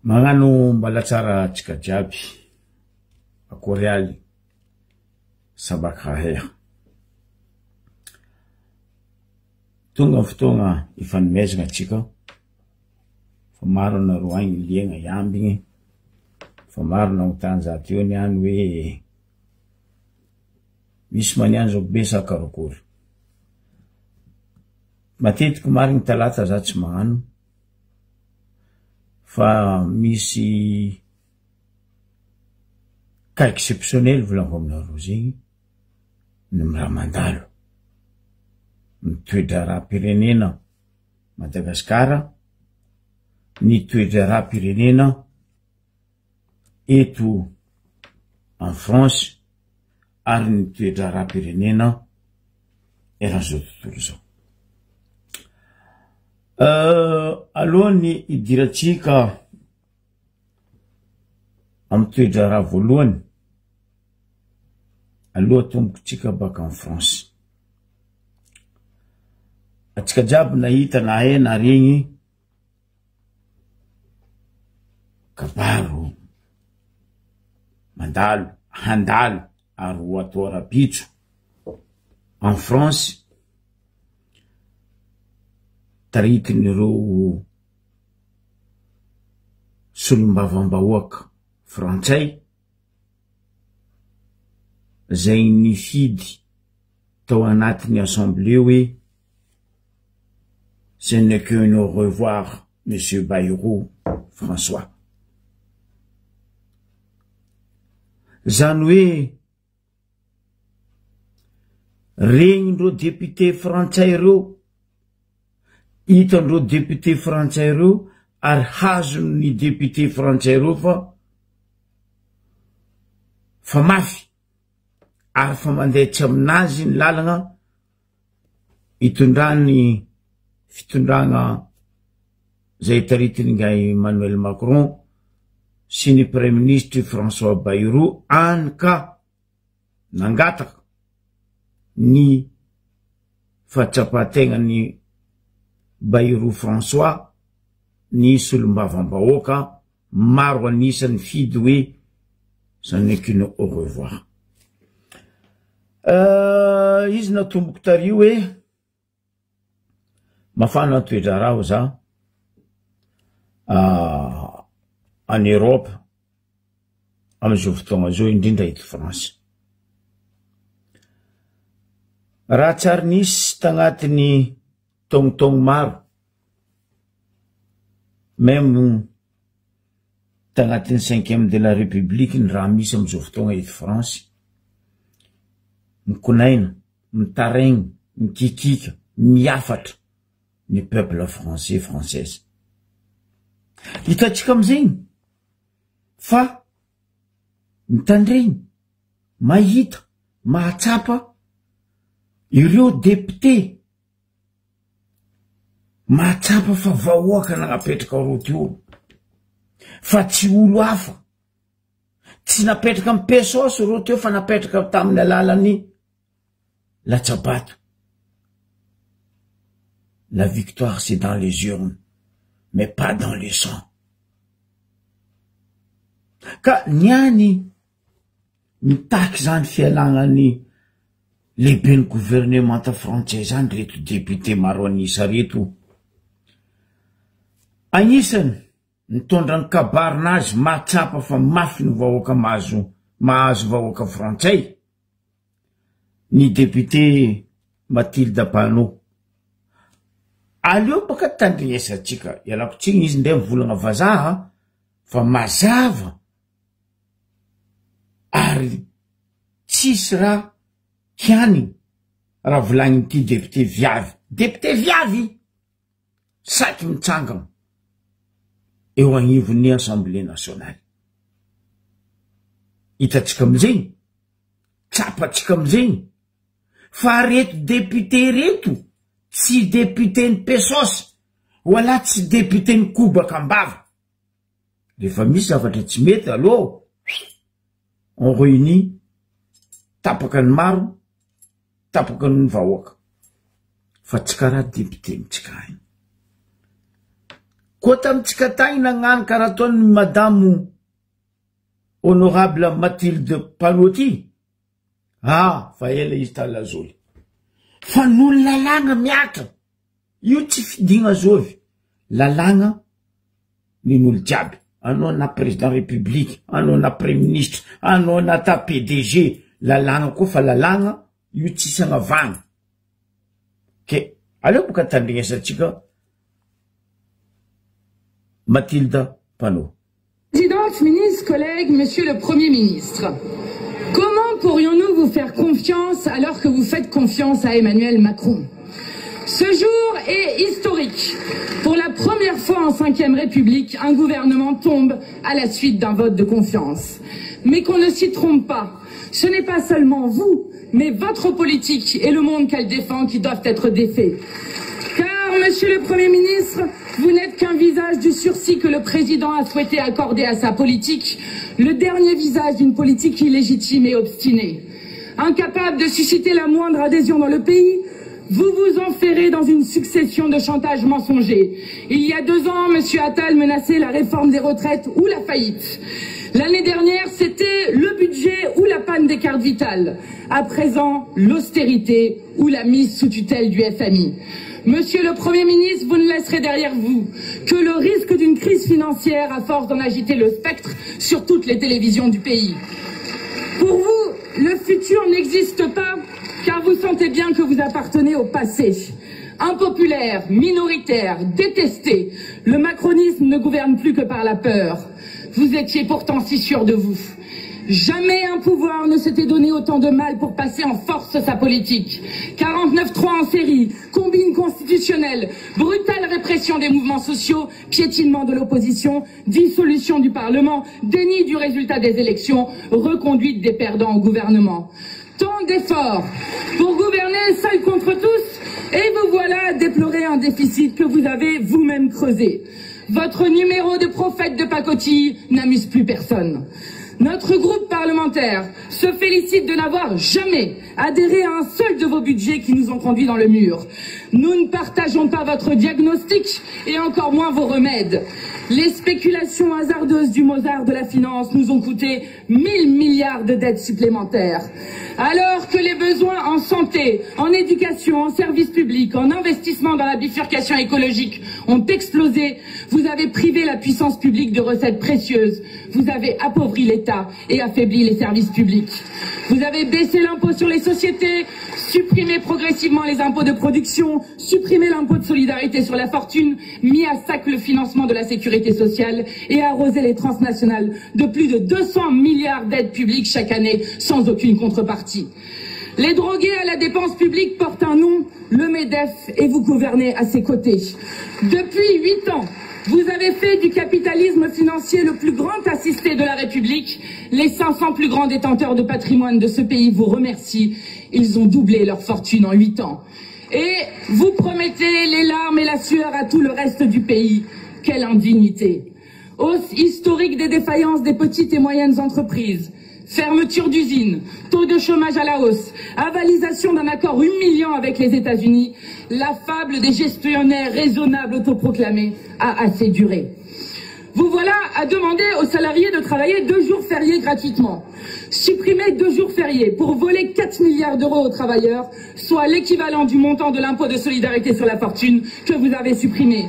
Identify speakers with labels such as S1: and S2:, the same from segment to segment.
S1: Magnano mbalatsara tsika jiaby akory sabakaheha tonga fotoagna ifanomezagna atsika fa maro nareo agny liagna iambigny fa maro nagnontany za teo niany hoe misy maniany zao be sa karakory matetiky marigny talata za tsy magnano fa misy cas exceptionnel volagno aminareo zegny ny raha mandalo ny toedra raha-pirenena Madagasikara ny toedra raha-pirenena eto en France ary ny toedra raha-pirenena eran'izao tontolo zao. Alohany idiratsika amin'ny toedra raha voalohany aloha tombokotsika baka en France. Atsika jiaby nahita na hay na regny kabaro mandalo handalo ary ho atao rapitso en France taritin'ireo solombavambahoaka frantsay zay nifidy tao anatin'ny assemblée hoe ce n'est qu'un au revoir monsieur Bayrou François. Zany hoe regnindreo député frantsay reo hitandreo député frantsay reo ary hazony député frantsay reo fa mafy ary fa mandeha tsy aminazy ny lalagna hitondrany fitondragna zay taritiny nga Emmanuel Macron sy ny premier ministre François Bayrou any ka nangataka ny fahatsapatena ny Bayrou François ny solombavambahoaka maro anisany fidy hoe ce n'est qu'une au revoir. Izy natomboko tario hoe mafana toedra rao za en Europe amizao fotoagna zao indrindra eto France. Raha tsary nisy tagnatiny taogno maro même tagnatiny 5e de la République ny raha misy amizao fotoagna eto France mikonaina mitaraigny mikikika miafatra ny peuple français française. Hitatsika amizegny fa mitandregny mahita mahatsapa ireo député mahatsapa fa vahoaka nagnapetraka reo teo fa tsy olo hafa tsy napetraka amin'ny pesosy reo teo fa napetraka tamin'ny alalany latsabato. La victoire c'est dans les urnes mais pas dans le sang. Ka niany mitaky zany fialagnany lehibe ny gouvernemanta français zany reto député maro anisa reto anisany nitondra ny kabarinazy mahatsapa fa mafy ny vahoaka mahazo vahoaka frantsay ny député Mathilde Panot. Aleo baka tandrignesatsika ialako tsigny izy ndray mivolagna vazaha fa mazava ary tsisy raha kiany raha volagniny ty député viavy saky mitsangana eo agnivon'ny Assemblée nationale. Hitatsika amizegny tsapatsika amizegny fa reto député reto tsy député ny pesosy wala tsy député ny kobaka ambava. Rehefa misy zavatra tsy mety aloha on réunit tapaka ny maro tapaka ny vahoaka fa tsy karaha député mitsika agny. koa tamitsika tagny nagnano karaha ataony madame honorable Mathilde Panot ty. Fa ela izy talazoly. Fa nolo lalagna miaka. Io tsy fidigna zovy. Lalagna nin'olo jiaby. Anao na président république, anao na premier ministre, anao na ta PDG, lalagna koa fa lalagna, io tsy sagnavagna. Ke, aleo boka tandrignesatsika Mathilde Panot.
S2: Présidente, ministre, collègues, monsieur le Premier ministre, comment pourrions-nous vous faire confiance alors que vous faites confiance à Emmanuel Macron? Ce jour est historique. Pour la première fois en 5e République, un gouvernement tombe à la suite d'un vote de confiance. Mais qu'on ne s'y trompe pas, ce n'est pas seulement vous, mais votre politique et le monde qu'elle défend qui doivent être défaits. Car, monsieur le Premier ministre, vous n'êtes qu'un visage du sursis que le président a souhaité accorder à sa politique, le dernier visage d'une politique illégitime et obstinée. Incapable de susciter la moindre adhésion dans le pays, vous vous enferrez dans une succession de chantages mensongers. Il y a 2 ans, M. Attal menaçait la réforme des retraites ou la faillite. L'année dernière, c'était le budget ou la panne des cartes vitales. À présent, l'austérité ou la mise sous tutelle du FMI. Monsieur le Premier ministre, vous ne laisserez derrière vous que le risque d'une crise financière à force d'en agiter le spectre sur toutes les télévisions du pays. Pour vous, le futur n'existe pas car vous sentez bien que vous appartenez au passé. Impopulaire, minoritaire, détesté, le macronisme ne gouverne plus que par la peur. Vous étiez pourtant si sûr de vous. Jamais un pouvoir ne s'était donné autant de mal pour passer en force sa politique. 49-3 en série, combine constitutionnelle, brutale répression des mouvements sociaux, piétinement de l'opposition, dissolution du Parlement, déni du résultat des élections, reconduite des perdants au gouvernement. Tant d'efforts pour gouverner seul contre tous, et vous voilà à déplorer un déficit que vous avez vous-même creusé. Votre numéro de prophète de pacotille n'amuse plus personne. Notre groupe parlementaire se félicite de n'avoir jamais adhéré à un seul de vos budgets qui nous ont conduits dans le mur. Nous ne partageons pas votre diagnostic et encore moins vos remèdes. Les spéculations hasardeuses du Mozart de la finance nous ont coûté 1000 milliards de dettes supplémentaires. Alors que les besoins en santé, en éducation, en services publics, en investissement dans la bifurcation écologique ont explosé, vous avez privé la puissance publique de recettes précieuses. Vous avez appauvri l'État et affaibli les services publics. Vous avez baissé l'impôt sur les sociétés, supprimé progressivement les impôts de production, supprimé l'impôt de solidarité sur la fortune, mis à sac le financement de la sécurité sociale et arrosé les transnationales de plus de 200 milliards d'aides publiques chaque année sans aucune contrepartie. Les drogués à la dépense publique portent un nom, le MEDEF, et vous gouvernez à ses côtés. Depuis 8 ans, vous avez fait du capitalisme financier le plus grand assisté de la République. Les 500 plus grands détenteurs de patrimoine de ce pays vous remercient. Ils ont doublé leur fortune en 8 ans. Et vous promettez les larmes et la sueur à tout le reste du pays. Quelle indignité! Hausse historique des défaillances des petites et moyennes entreprises. Fermeture d'usines, taux de chômage à la hausse, avalisation d'un accord humiliant avec les États-Unis, la fable des gestionnaires raisonnables autoproclamés a assez duré. Vous voilà à demander aux salariés de travailler 2 jours fériés gratuitement. Supprimer 2 jours fériés pour voler 4 milliards d'euros aux travailleurs, soit l'équivalent du montant de l'impôt de solidarité sur la fortune que vous avez supprimé.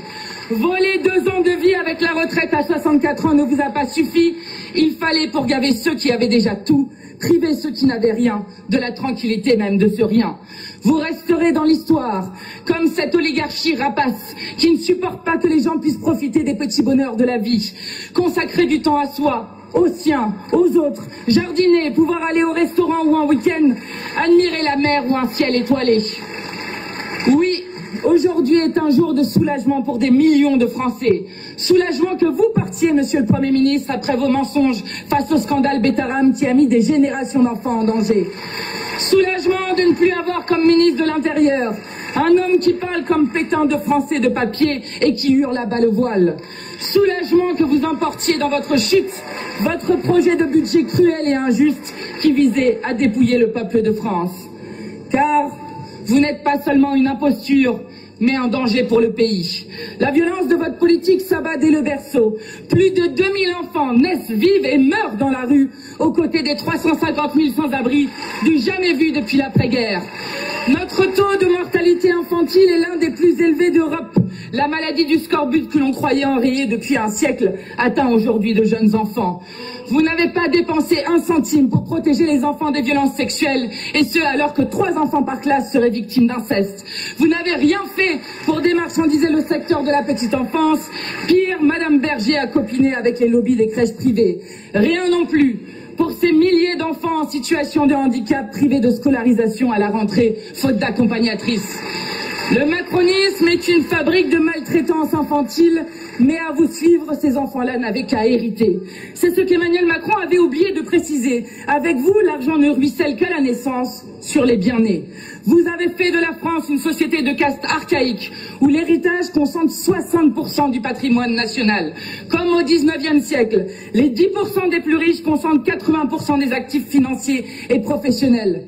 S2: Voler 2 ans de vie avec la retraite à 64 ans ne vous a pas suffi. Il fallait pour gaver ceux qui avaient déjà tout, priver ceux qui n'avaient rien, de la tranquillité même de ce rien. Vous resterez dans l'histoire, comme cette oligarchie rapace qui ne supporte pas que les gens puissent profiter des petits bonheurs de la vie, consacrer du temps à soi, aux siens, aux autres, jardiner, pouvoir aller au restaurant ou en week-end, admirer la mer ou un ciel étoilé. Oui, aujourd'hui est un jour de soulagement pour des millions de Français. Soulagement que vous partiez, monsieur le Premier ministre, après vos mensonges face au scandale Betaram qui a mis des générations d'enfants en danger. Soulagement de ne plus avoir comme ministre de l'Intérieur un homme qui parle comme Pétain de français de papier et qui hurle à bas le voile. Soulagement que vous emportiez dans votre chute votre projet de budget cruel et injuste qui visait à dépouiller le peuple de France. Car vous n'êtes pas seulement une imposture, mais un danger pour le pays. La violence de votre politique s'abat dès le berceau. Plus de 2000 enfants naissent, vivent et meurent dans la rue, aux côtés des 350 000 sans-abri du jamais vu depuis l'après-guerre. Notre taux de mortalité infantile est l'un des plus élevés d'Europe. La maladie du scorbut que l'on croyait enrayée depuis un siècle atteint aujourd'hui de jeunes enfants. Vous n'avez pas dépensé un centime pour protéger les enfants des violences sexuelles, et ce alors que 3 enfants par classe seraient victimes d'inceste. Vous n'avez rien fait pour démarchandiser le secteur de la petite enfance. Pire, Madame Berger a copiné avec les lobbies des crèches privées. Rien non plus pour ces milliers d'enfants en situation de handicap privés de scolarisation à la rentrée, faute d'accompagnatrices. Le macronisme est une fabrique de maltraitance infantile, mais à vous suivre, ces enfants-là n'avaient qu'à hériter. C'est ce qu'Emmanuel Macron avait oublié de préciser. Avec vous, l'argent ne ruisselle qu'à la naissance sur les bien-nés. Vous avez fait de la France une société de caste archaïque, où l'héritage concentre 60% du patrimoine national. Comme au 19e siècle, les 10% des plus riches concentrent 80% des actifs financiers et professionnels.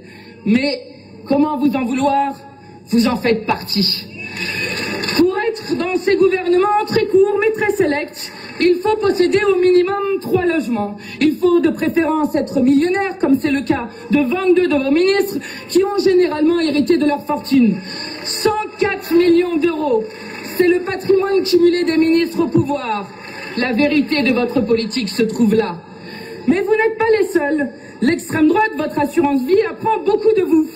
S2: Mais comment vous en vouloir ? Vous en faites partie. Pour être dans ces gouvernements très courts mais très sélects, il faut posséder au minimum 3 logements. Il faut de préférence être millionnaire, comme c'est le cas de 22 de vos ministres, qui ont généralement hérité de leur fortune. 104 millions d'euros, c'est le patrimoine cumulé des ministres au pouvoir. La vérité de votre politique se trouve là. Mais vous n'êtes pas les seuls. L'extrême droite, votre assurance vie, apprend beaucoup de vous.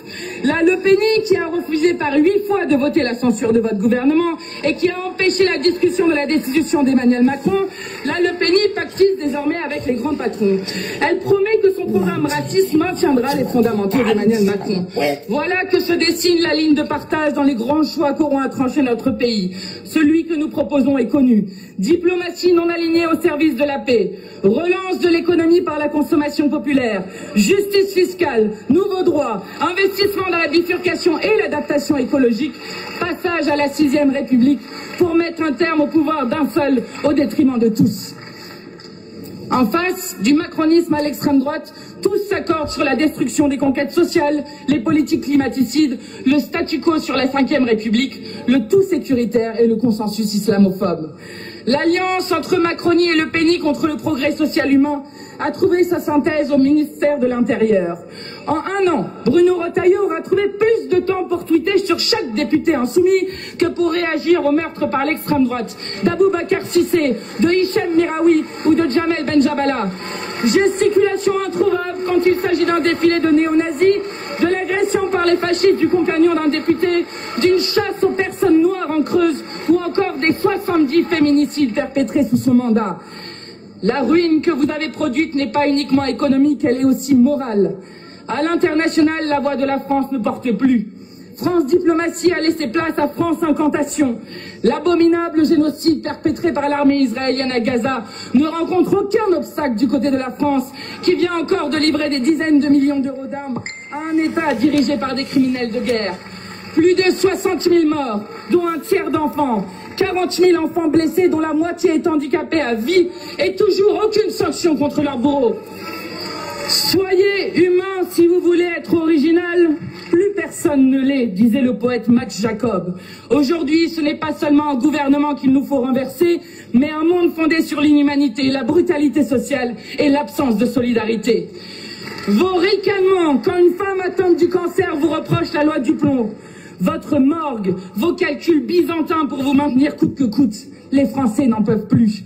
S2: La Le Penny, qui a refusé par 8 fois de voter la censure de votre gouvernement et qui a empêché la discussion de la destitution d'Emmanuel Macron, la Le Penny pactise désormais avec les grands patrons. Elle promet que son programme raciste maintiendra les fondamentaux d'Emmanuel Macron. Voilà que se dessine la ligne de partage dans les grands choix qu'auront à trancher notre pays. Celui que nous proposons est connu. Diplomatie non alignée au service de la paix. Relance de l'économie par la consommation populaire. Justice fiscale, nouveaux droits, investissement dans la bifurcation et l'adaptation écologique, passage à la 6e République pour mettre un terme au pouvoir d'un seul au détriment de tous. En face du macronisme à l'extrême droite, tous s'accordent sur la destruction des conquêtes sociales, les politiques climaticides, le statu quo sur la 5e République, le tout sécuritaire et le consensus islamophobe. L'alliance entre Macronie et Le Penny contre le progrès social humain a trouvé sa synthèse au ministère de l'Intérieur. En 1 an, Bruno Retailleau aura trouvé plus de temps pour tweeter sur chaque député insoumis que pour réagir au meurtre par l'extrême droite d'Aboubacar Cissé, de Hichem Miraoui ou de Jamel Benjabala. Gesticulation introuvable quand il s'agit d'un défilé de néo-nazis, de l'agression par les fascistes du compagnon d'un député, d'une chasse aux personnes noires en Creuse ou encore des 70 féminicides perpétrés sous son mandat. La ruine que vous avez produite n'est pas uniquement économique, elle est aussi morale. À l'international, la voix de la France ne porte plus. France Diplomatie a laissé place à France Incantation. L'abominable génocide perpétré par l'armée israélienne à Gaza ne rencontre aucun obstacle du côté de la France, qui vient encore de livrer des dizaines de millions d'euros d'armes à un État dirigé par des criminels de guerre. Plus de 60 000 morts, dont un tiers d'enfants. 40 000 enfants blessés dont la moitié est handicapée à vie et toujours aucune sanction contre leurs bourreaux. Soyez humain si vous voulez être original. Plus personne ne l'est, disait le poète Max Jacob. Aujourd'hui, ce n'est pas seulement un gouvernement qu'il nous faut renverser, mais un monde fondé sur l'inhumanité, la brutalité sociale et l'absence de solidarité. Vos ricanements quand une femme atteinte du cancer vous reproche la loi du plomb. Votre morgue, vos calculs byzantins pour vous maintenir coûte que coûte. Les Français n'en peuvent plus.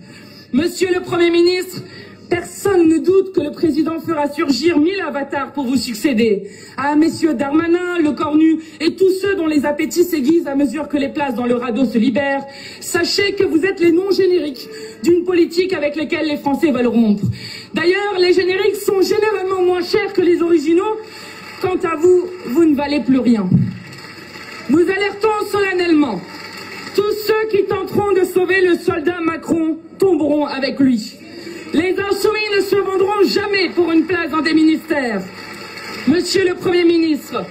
S2: Monsieur le Premier ministre, personne ne doute que le président fera surgir 1000 avatars pour vous succéder. À messieurs Darmanin, Le Cornu et tous ceux dont les appétits s'aiguisent à mesure que les places dans le radeau se libèrent, sachez que vous êtes les noms génériques d'une politique avec laquelle les Français veulent rompre. D'ailleurs, les génériques sont généralement moins chers que les originaux. Quant à vous, vous ne valez plus rien. Nous alertons solennellement. Tous ceux qui tenteront de sauver le soldat Macron tomberont avec lui. Les insoumis ne se vendront jamais pour une place dans des ministères. Monsieur le Premier ministre,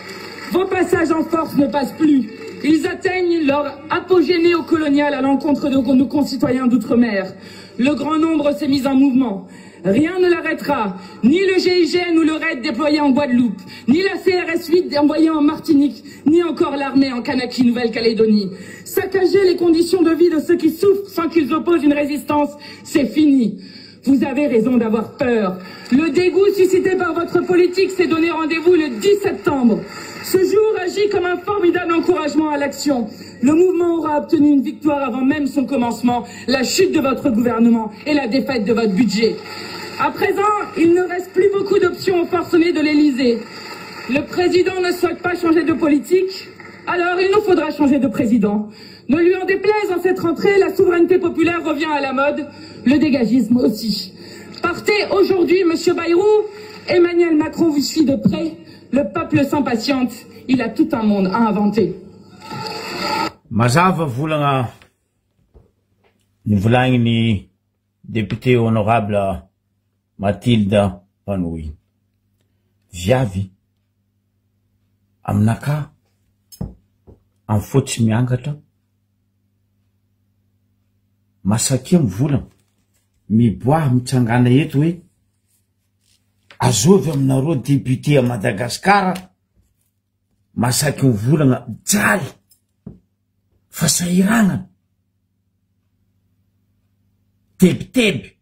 S2: vos passages en force ne passent plus. Ils atteignent leur apogée néocoloniale à l'encontre de nos concitoyens d'outre-mer. Le grand nombre s'est mis en mouvement. Rien ne l'arrêtera, ni le GIGN ou le RAID déployé en Guadeloupe, ni la CRS 8 envoyée en Martinique, ni encore l'armée en Kanaki, Nouvelle-Calédonie. Saccager les conditions de vie de ceux qui souffrent sans qu'ils opposent une résistance, c'est fini. Vous avez raison d'avoir peur. Le dégoût suscité par votre politique s'est donné rendez-vous le 10 septembre. Ce jour agit comme un formidable encouragement à l'action. Le mouvement aura obtenu une victoire avant même son commencement, la chute de votre gouvernement et la défaite de votre budget. À présent, il ne reste plus beaucoup d'options aux forcenés de l'Élysée. Le président ne souhaite pas changer de politique, alors il nous faudra changer de président. Ne lui en déplaise, en cette rentrée, la souveraineté populaire revient à la mode, le dégagisme aussi. Partez aujourd'hui, monsieur Bayrou. Emmanuel Macron vous suit de près. Le peuple s'impatiente. Il a tout un monde à inventer.
S1: Mazava volagna nivolagny député honorable Mathilde Panouhy. Viavy aminaka amin'ny fotsy miangatra masaky mivolagna miboaha mitsangana eto hoe azovy aminareo député à Madagascar masaky mivolagna jaly fasahirana tebiteby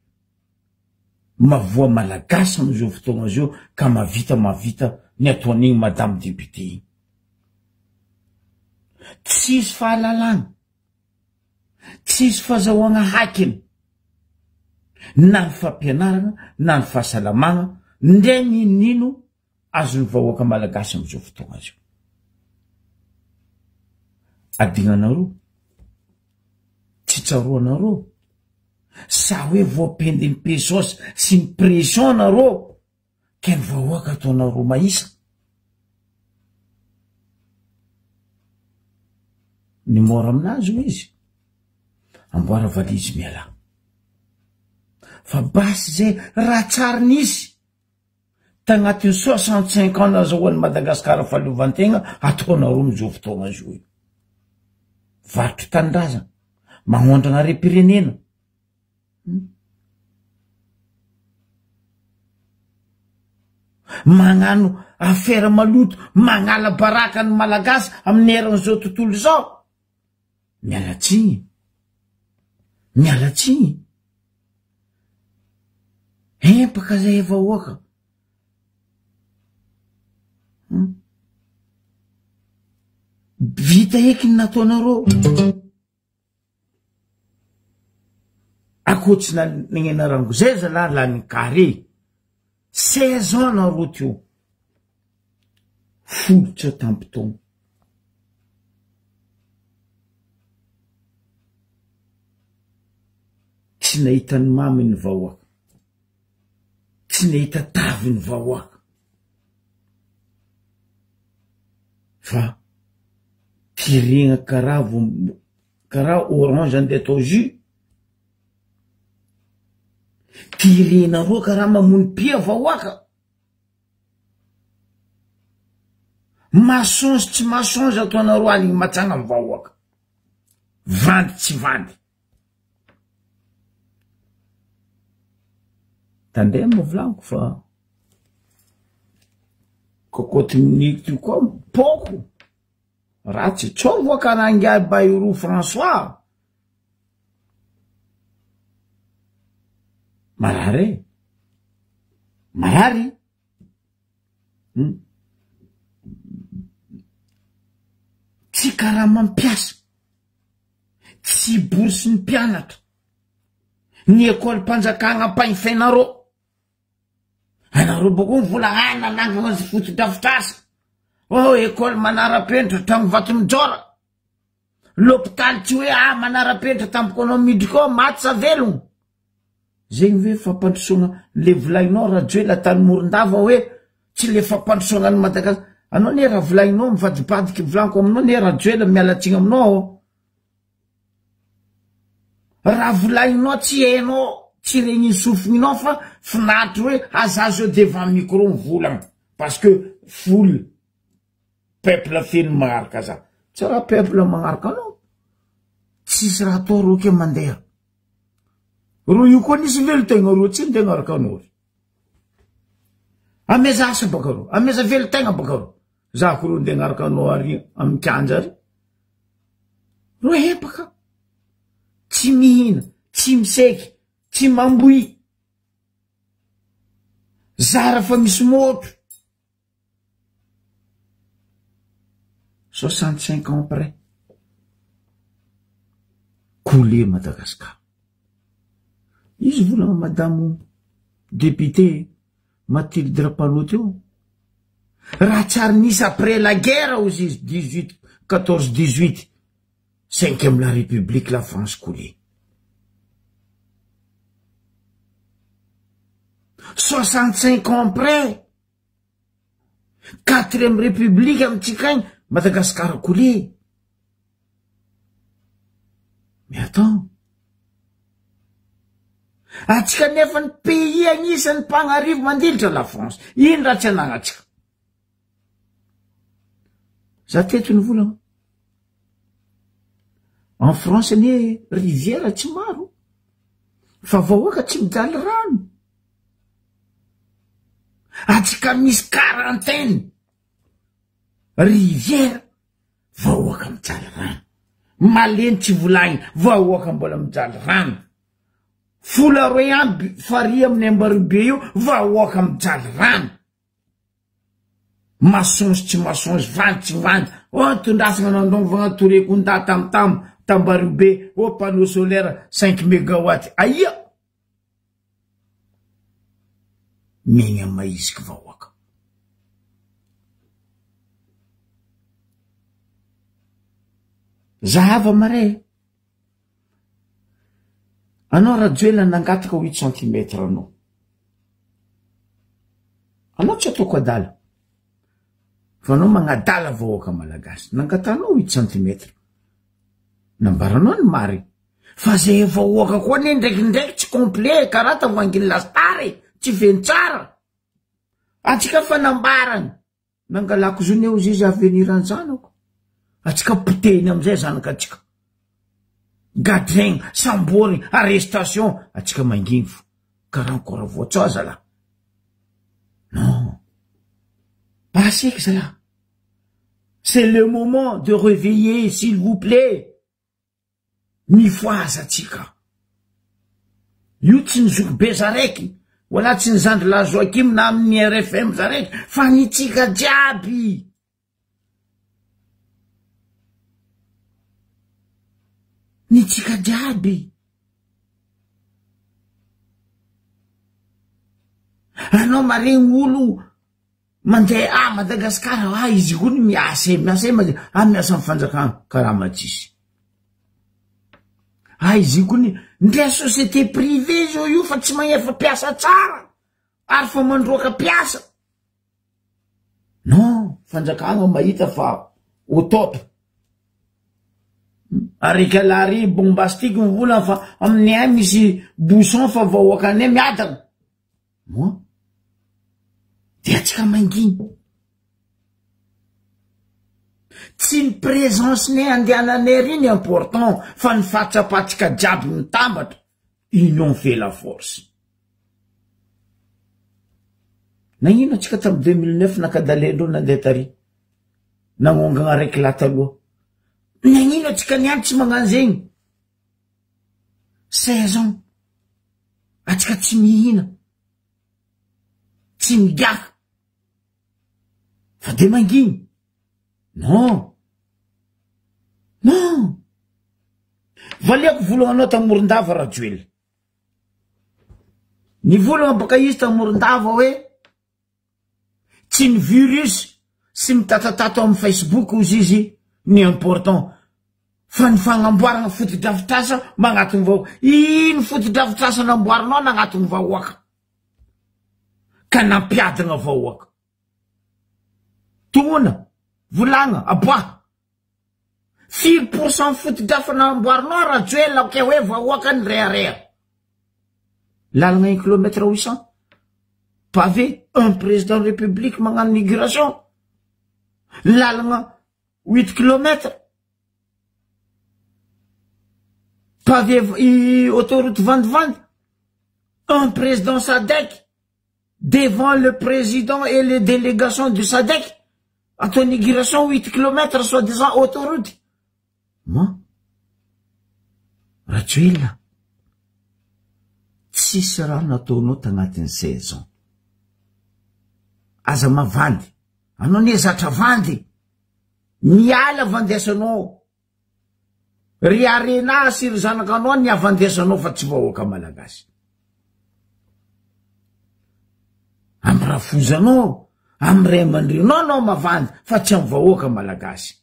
S1: mavoa malagasy amizao fotoagna zao ka mavita ny ataon'igny madame député. Tsisy fahalalana, tsisy fahazahoagna hakiny na ny fampianarana na ny fahasalamagna ndre ninino azony vahoaka malagasy amizao fotoagna zao. Adignanareo, tsy tsaroanareo, sa hoe voapendiny pesosy sy ny pression nareo ka ny vahoaka ataonareo maisa. Ny mora aminazy ho izy amboara valizy miala fa basy zay raha tsara nisy tagnatin'ny 65 ans nazahoan'ny Madagasikara fahaleovantegna ataonareo amizao fotoagna zao io. Varotro tanindrazana magnondrana repirenena magnano affaire maloto magnala baraka ny malagasy amin'ny eran'izao tontolo zao. Mialatsigny empaka zay vahoaka vita eky ny nataonareo akoatsy nagnanarango zay zalahy la ny carré 16 ans nareo teo folotsa tampotogno tsy nahita ny mamy ny vahoaka, tsy nahita tavy ny vahoaka fa tirena karaha orange andeha atao jus, tirenareo karaha mamony pia vahoaka. Masonzy tsy masonzy ataonareo aligny matsagna amin'ny vahoaka, vandy tsy vandy. Tandem mouvlango fa kokoty minity koa poko ratsy tsova karangia Bayrou François marare tsy karaha mampiasa tsy bourse ny mpianatra ny école mpanjakagna ampainfainareo anareo boko mivola nanangana zy foto-drafitrasa école manara-penitra tamy Vatomijora, l'hôpital tsy hoe manara-penitra tamy Konomidriko maty sa velogno zegny hoe fampandrosoagna le volaignao radio la tany Morondava hoe tsy le fampandrosoagna ny Madagasikara. Anao ne raha volaignao mivadibadiky volaniko aminao ne radio la mialatsigny aminao raha volaignao tsy hainao tsy regny sofigninao fa finatry hoe azazo devant micro mivolagna parce que foule peuple feno magnaraka za tsy raha peuple magnaraka anao tsisy raha atao reo ke mandeha ro io koa nisy velo tegna ro tsy tegna araka anao ameza asa baka ro ameza velo tegna baka ro za ko ro ndegna araka anao ary amy kanja ary ro epaka tsy mihina tsy miseky tsy mamboy zara fa misy moto 65 ans après coulé Madagascar izy volagna madame député Mathilde Rapallo teo raha tsary nisy après la guerre aux 14-18 5e la République la France coulée 65 ans après 4e République amtsikagny Madagascar coulé mais attends atsika nefa ny pays agnisan'ny mpagnarivo mandilitra la France ino raha tsy anagnatsika za teto ny volagna en France ne rivière tsy maro fa vahoaka tsy mijaly rano atsika misy quarantaine rivière vahoaka mijaly rano maleny tsy volagny vahoaka mbola mijaly rano fula roe amby fari amin'ny ambarobe io vahoaka mijaly rano masonzy tsy masonzy vandy tsy vandy tondrasana nandovagna torekon-da tamtam tambarobe panneau solaire 5 mégawatt aia megna maiziky vahoaka zahava mare anao rajoela nangataka 8 cm anao tsy ataoko adala fa anao magnadala vahoaka malagasy nangatanao 8 cm nambaranao ny mary fa zay vahoaka koa ne ndraikindraiky tsy complet karaha tavanginy lastary tsy ventsara atsika fa nambarany nangalako zony eo izy avenir anjanako atsika poteny amizay zanaka atsika gadregna sambory arrestation atsika manginy fo karaha encore voatsaza la non pas sec ça c'est le moment de réveiller s'il vous plaît ni foaza atsika io tsy nizoko be zaraiky wala tsy nizandry lazoakim na amin'ny RFM zaraiky fa ny tsika jiaby ny tsika jiaby anao maregny olo mandeha Madagascar izy koa ny miasa miasa miasa mifanjakana karaha matsisy izy koa ndray société privée zao io fa tsy magnefa piasa tsara ary fa mandroaka piasa non fanjakana mahita fa au top arikalary bombastique mivola fa aminay misy bouchon fa vahoaka anay miadana moi dia atsika manginy tsy ny présence nay andehananay riny important fa ny fatsapatsika jiaby mitambatra union fait la force nagnino atsika tamy 2009 nakadalendro nandeha tary nagnongagna raiky la taloha nagnino atsika niany tsy magnano zegny 16 ans atsika tsy mihina tsy migaka fa de manginy non non valiako volagna tamy Morondava Rajoel ny volagna baka izy tamy Morondava hoe tsy ny virus sy mitatatato amy Facebook ozy izy ny important fa ny fagnamboarana fotodrafitrasa magnatony vahoaka ino fotodrafitrasa namboaranao nagnatony vahoaka ka nampiadagna vahoaka tongona volagna aboa 5% fotodrafa namboaranao Rajoel ke hoe vahoaka ny rehareha lalagna 1 kilomètre 800 pavé un président de la République magnano migration lalagna 8 kilomètres pavé autoroute vandivandy un président SADC devant le président et les délégations du SADC en inauguration 8 km soi-disant autoroute. Moi, Rajoelina, tsisy raha nataonao tagnatin'ny saison. Aza mavandy, anao ne zatra vandy, miala vandesanao. Ry arena sy ry zanakanao ny avandesanao fa tsy vahoaka malagasy. Amy rafozanao, amy ray aman-drenao anao mavandy fa tsy amy vahoaka malagasy.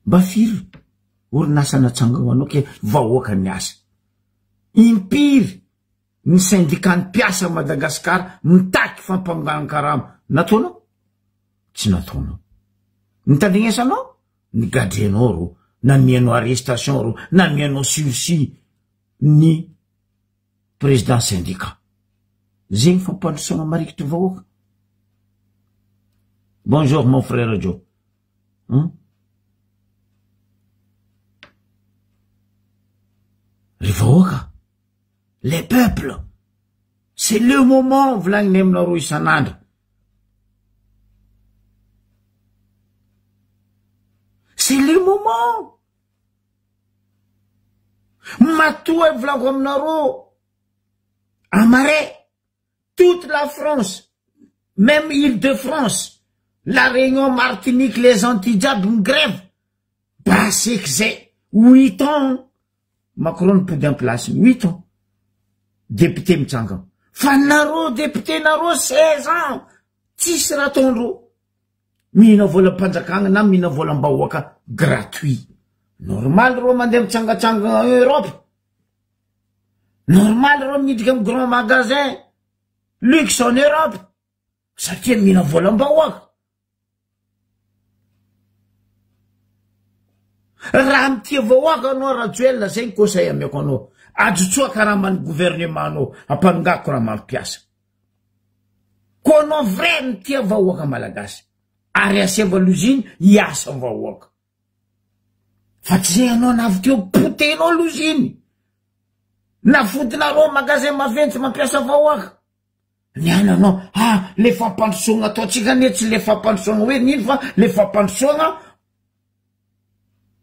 S1: Mba firy orinasa natsangao anao ke vahoaka ny asa. Impiry ny syndicat mpiasa Madagasikara mitaky fampangaran-karama. Nataonao? Tsy nataonao. Nitandrignesanao? Nigadrenao ro, namianao arrestation ro, namianao sursis ny président syndicat. Zegny fampandrosoana marikitry vahoaka. Bonjour mon frère Joe. Ry vahoaka, les peuples, c'est le moment volagniny aminareo isan'andro. C'est le moment. Matoa volango aminareo. Amarais, toute la France, même Île-de-France, la Réunion, Martinique, les Antilles, une grève. Bah, c'est que c'est 8 ans. Macron peut d'un place, 8 ans. Député Mtsanga. Fanaro, député Naro, 16 ans. Tsisy raha ataondreo. Mihina vola mpanjakana na mihina vola mbahoaka gratuit. Normal ro mandeha mitsangatsanga en Europe. Normal ro midika amy grand magasin. Luxe en Europe. Satria mihina vola mbahoaka. Raha mitia vahoaka anao Rajoelina zegny kosay ameko anao. Ajotsoaka raha many gouvernement anao ampangako raha mampiasa. Ko anao vrai mitia vahoaka malagasy. Ary aseva loziny hiasa vahoaka. Fa tsy zay anao navy teo potenao loziny. Nafodinareo magasin maventy mampiasa vahoaka. Niana anao, le fampandrosoagna ataotsika ne tsy le fampandrosoagna hoe nino fa le fampandrosoagna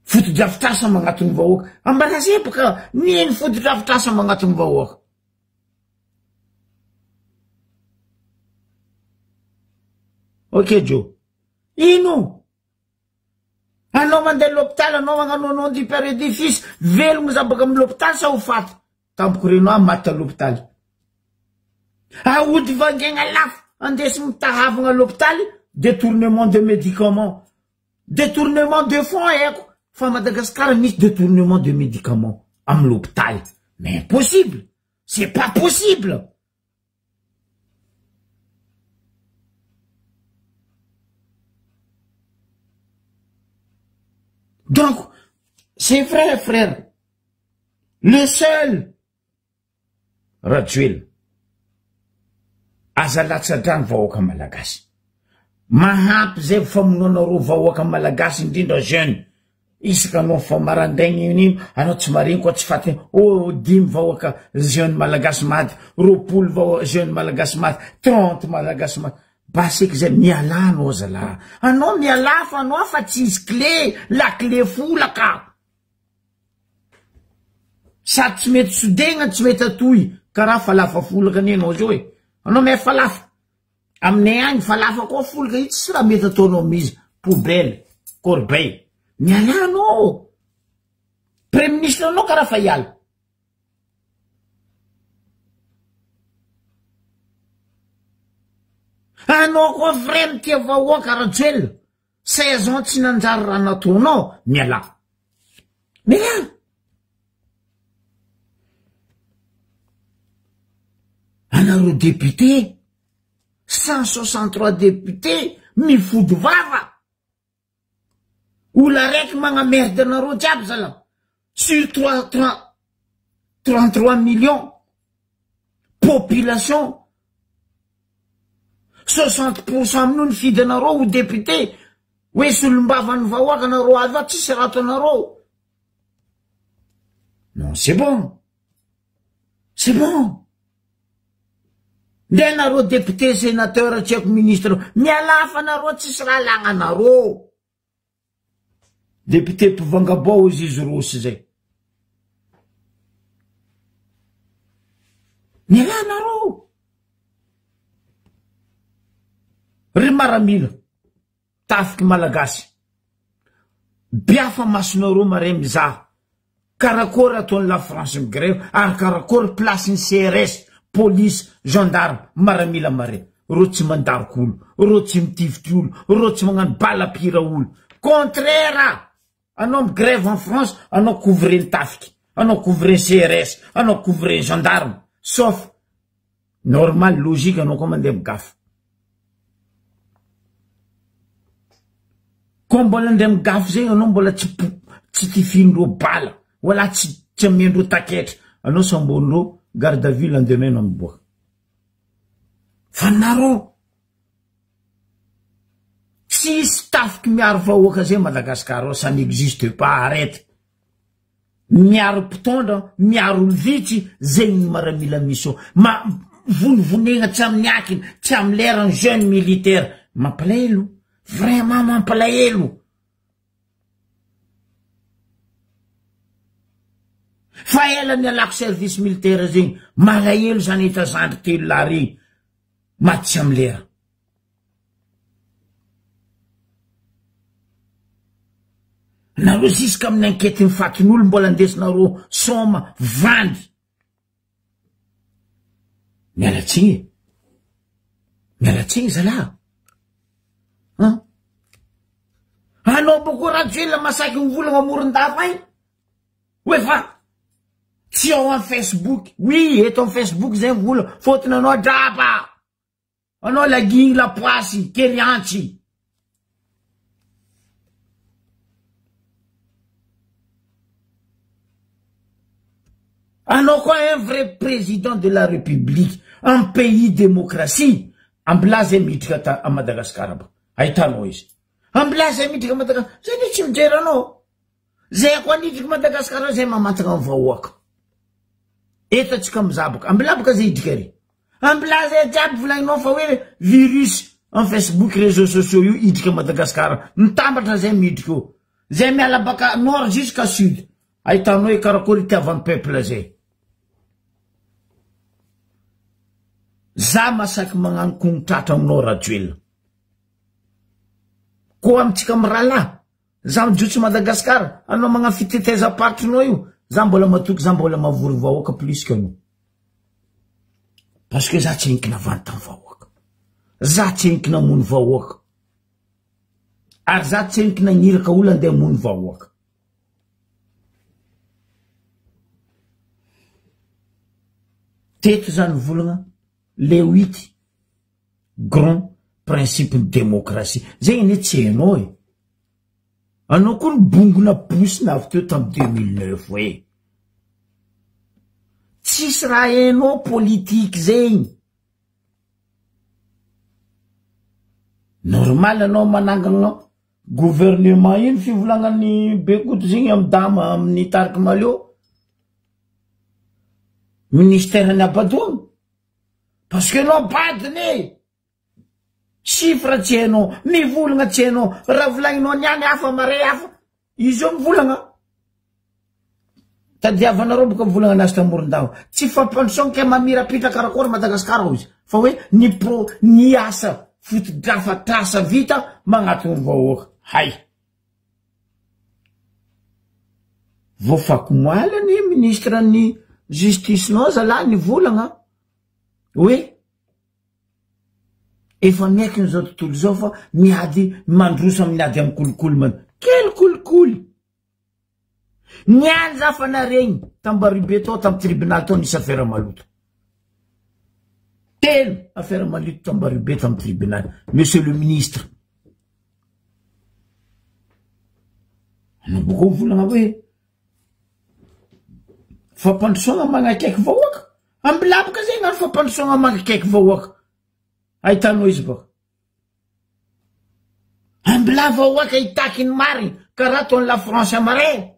S1: fotodrafitrasa magnatony vahoaka. Ambana baka nino fotodrafitrasa magnatony vahoaka. Ok Joe. Ino? Anao mandeha l'hôpital, anao magnano nom du père et du fils, velogno zabaka amy l'hôpital sa ho faty. Tampoko reno maty à l'hôpital. Aody vangegna lafo, andesy mitahavagna à l'hôpital, détournement de médicaments. Détournement de fonds eko. Fa Madagascar misy détournement de médicaments amy l'hôpital. Mais impossible. C'est pas possible. Donc, c'est vrai, frère. Le seul Rajoelina azalatsadrany vahoaka malagasy. Mahampy zay famonoanareo vahoaka malagasy indrindra jeune. Isaka anao famarandaigny iny, anao tsy mariny koa tsy faty. Oh, 10 vahoaka jeune malagasy maty, 20 jeune malagasy maty, 30 malagasy maty. Basek zay miala anao zala. Anao miala fa anao fa tsy isy clé, la clé folaka. Sady tsy mety sodegna, tsy mety atoy. Karaha falafa folaka ny anao zao e. Anao me falafa. Aminay agny falafa koa folaka io tsy raha mety ataonao mizy. Poubelle, corbeille. Miala anao. Premier ministre anao karaha fa hiala. Anao koa vrai mitia vahoaka Rajoelina. 16 ans tsy nanjary raha nataonao, miala. Miala. Anareo député, 163 députés, mifody vava. Ola raiky magnamerde anareo jiaby zala. Sur 33 millions. Population. 60% amin'io ny fidy anareo ho député. Hoe solombavany vahoaka anareo avy tsisy rato anareo. Non, c'est bon. C'est bon. Nde nareo député, sénateur, tsy haiko ministre, mialafa nareo tsisy raha lagnanareo. Député mpivangabao izy rosy zay. Mialanareo. Ry maramila, tafiky malagasy. Biafa masonareo mare mizaha. Karakory ataon'ny la France migrève, ary karakory placen'ny CRS, police, gendarme, maramila mare. Reo tsy mandariko olo, reo tsy mitifitry olo, reo tsy magnano balapira olo. Contraire! Anao migrève en France, anao couvrir ny tafiky, anao couvrir CRS, anao couvrir gendarme. Sauf, normal, logique, anao koa mandeha migafa. Koa mbola andeha migafa zay, anao mbola tsy tifindreo bala. Wala tsy amiendreo taketra. Anao sambonreo garde à vue lendemain miboaka. Fa nareo tsisy tafiky miaro vahoaka zay Madagasikara, ça n'existe pas, arrête. Miaro mpitondra, miaro olo vitsy, zay ny maramila mission. Ma vonivonegna tsy amin'ny akiny, tsy amin'ny lerany jeune militaire. Mampalahelo, vraiment mampalahelo. Fa ela mialako service militaire zegny, malahelo zany itazandry telo la regny, maty amin'ny lera. Nareo ziska amin'ny enquête mifatin'olo mbola andesinareo soma vandy. Mialatsiny. Mialatsiny zalahy. Anao boko rajoela masaky mivolagna amoron-dava igny. Ouais, fa tsy ao en Facebook. Oui, eto en Facebook zay vola. Fotony anao drapa. Anao lagigny la poasy, keriantsy. Anao koa un vrai président de la République, un pays démocratie. Amblaza miditra à Madagascar ba. Ahitanao izy. Amblaza miditra à Madagascar. Zay tsy mijery anao. Zay koa niditra Madagascar zay mamantagna amin'ny vahoaka. Etatsika mizabaka. Ambilabaka zay idika ry. Amblaza jiaby volagninao fa hoe virus en Facebook, réseaux sociaux io idika Madagascar. Mitambatra zay miditra io. Zay miala baka nord jusqu'à sud. Ahitanao e karakory itiavan'ny peuple zay. Za masaky magnano kongtratra aminao rajoelina. Koa amitsika mirala. Za mijotso Madagascar, anao magnano fiteteza partrinao io. Za mbola matoky, za mbola mavory vahoaka plus que nous. Parce que za tsy enkina vantan vahoaka. Za tsy enkina mony vahoaka. Ary za tsy enkina niraka olo andeha mony vahoaka. Teto zany volagna le 8 grand principe de démocratie. Zay ine tsy hainao e. Anao koa nibongona posina avy teo tamin'ny 2009 hoe. Tsisy raha hainao politique zegny. Normal anao manangana gouvernement iny fivolagnan'ny Bekoto zegny amin'ny dama amin'ny Tarika Malio. Ministère ny abadoana. Parce que non badiny. Chiffre tsy hainao, mivolagna tsy hainao, raha volagninao niany hafa mare hafa, izy io mivolagna. Tadiavanareo boka mivolagna anazy tamoron-dava. Tsy fampandrosoana ke mamirapitra karakory Madagasikara ho izy. Fa hoe ny asa fotodrafa trasa vita magnatony vahoaka. Hay. Voafako moala ny ministre ny justice nao zalahy nivolagna. Hoe efa miaiky n'izao tontolo zao fa miady mandroso amin'ny ady amin'ny kolikoly man. Quel kolikoly? Niany za fa naregny tambaribe tao tamin'ny tribunal tao nisy affaire maloto. Telo affaire maloto tambaribe tamin'ny tribunal. Monsieur le ministre. Anao boko volagna hoe fampandrosoagna magnakaiky vahoaka. Ambilabaka zay ngano fampandrosoagna magnakaiky vahoaka. Ahitanao izy baka. Ambila vahoaka itaky ny mariny karaha ataon'ny la France amare.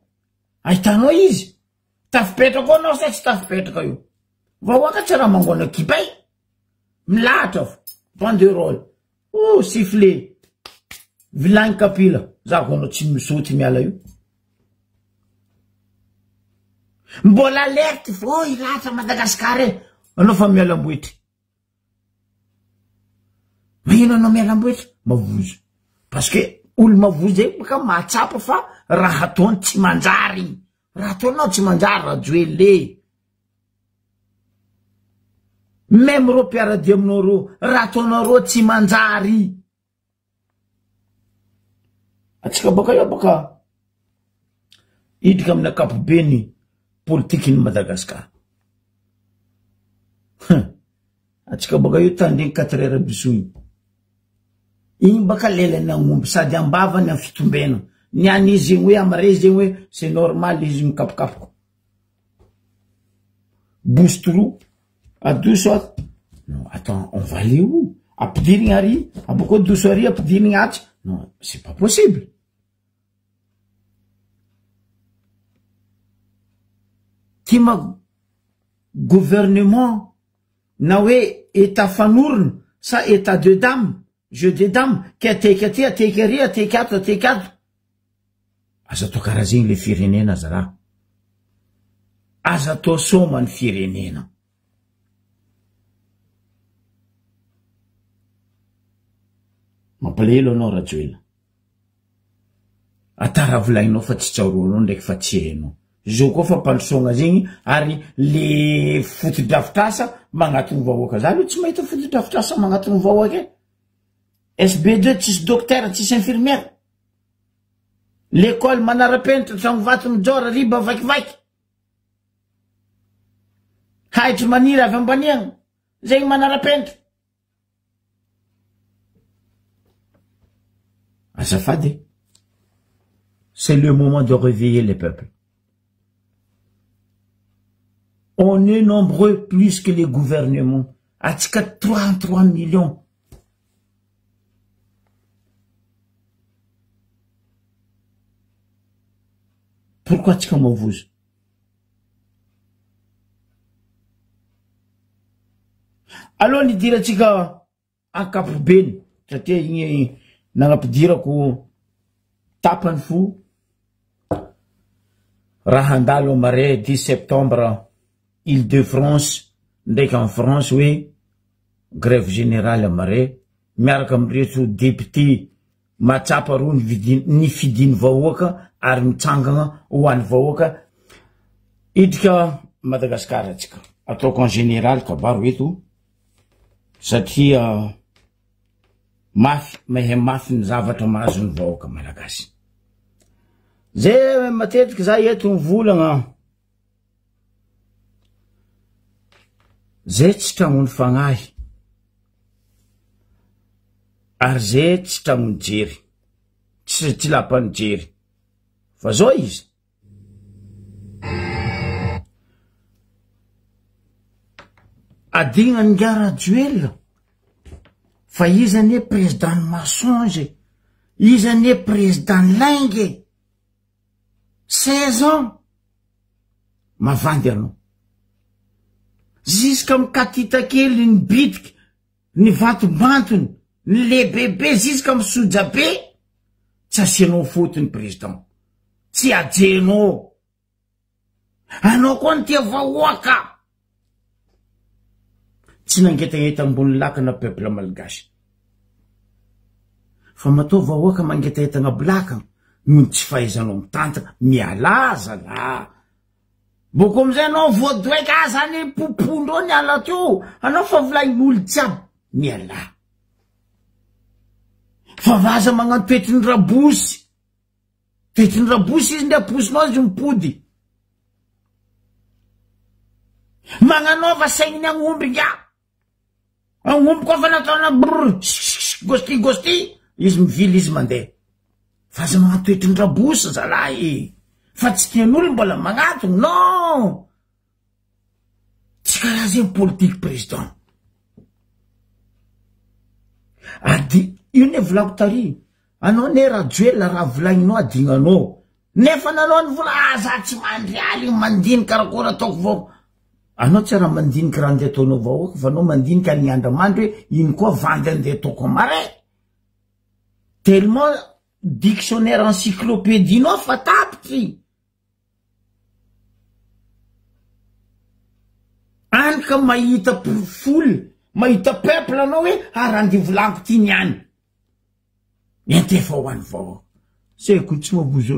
S1: Ahitanao izy. tafipetraka anao sa tsy tafipetraka io vahoaka tsy raha mangona kipay milahatra banderole sifflet vilagny kapila zako anao tsy misoty miala io mbola alerte ilahatra Madagasikara anao fa mialamboetry mahino anao mialamboetry mavozo parce que olo mavozo zay baka mahatsapa fa raha ataony tsy manjary raha ataonao tsy manjary raha joele même ro mpiaradia aminao ro raha ataonao ro tsy manjary atsika baka io baka idika amin'ny akapobeny politiky ny Madagasikara atsika baka io tandregny 4 heures bisoiny igny baka lelany agnomby sady ambavany amin'ny fitombena niany izy hoe amare zegny hoe c'est normal izy mikapokapoko boost trou adoso non attends on va aller où ampidirigny ary aboko adoso ary ampidirigny atsy non c'est pas possible tima gouvernement na hoe état fanorona sa état de dame jeu de dame ke ateka aty ateka ary ateka ato ateka ato aza atao karaha zegny le firenena zara aza atao soma ny firenena mampalahelo anao rajoela atara volagninao fa tsy tsaoroanao ndraiky fa tsy hainao zo koa fa mpandrosogna zegny ary le fotodrafitrasa magnatony vahoaka za aloha tsy mahita fotodrafitrasa magnatony vahoaka SB2 tsisy docteur tsisy infirmière l'école manara-penitra tragno vato mijora riba vakivaky haitry maniry avy ambaniagna zegny manara-penitra azafady c'est le moment de réveiller les peuples. On est nombreux plus que les gouvernements. Atika 33 millions. Pourquoi tu comme vous? Alors, il dit tika en Cap-Ben, tu nangapidirako tapany fou rahandalo mare 10 septembre Île-de-France ndraiky en France oui grève générale mare miaraka amreto député matsapa ro ny fidiny vahoaka ary mitsangana ho an'ny vahoaka idika Madagasikara atsika ataoko en général kabaro eto satria mafy mahay mafy ny zavatra mahazo ny vahoaka malagasy zay matetiky za eto mivolagna zay tsy tragno ny fagnahy ary zay tsy tragno ny jery tsy lapany jery fa zao izy adigna ny gara duel fa izany président mensonge izany président lingue 16 ans mavandy anao jusqu'à mikatita kely ny bitiky ny vato-bantony ny lebebe jusqu'à misoja be tsy asianao fotony président tsy ajenao anao koa ny tia vahoaka tsy nangetaheta ambony lakana peuple malgasy fa matao vahoaka mangetaheta blaka no tsy fahaizanao mitantana mialaza la boko amizay anao voadoeka zany popondro ny ala teo anao fa volagn'olo jiaby miala fa vaza magnano toetriny rabosy izy nde aposinao izy mipody magnanova saigniny agnomby nga agnomby koa fa nataona gosti izy mivily izy mandeha vaza magnano toetriny rabosy zalahy fa tsy tian'olo mbola magnatony non tsy karaha zegny politique président ady io ne volako tary anao ne raha joela raha volagninao adigna anao nefa nanao ny vola za tsy mandry aly mandinika rakory ataoko vao anao tsy raha mandinika raha andeha ataonao vahoaka fa anao mandinika ny andramandry hoe iny koa vandy andeha ataoko amare tellement dictionnaire encyclopédie nao fa tapitry anika mahita foly mahita peuple anao hoe arandy volaniko ty niany entefa ho any vahoaka c'est ko tsy mabozo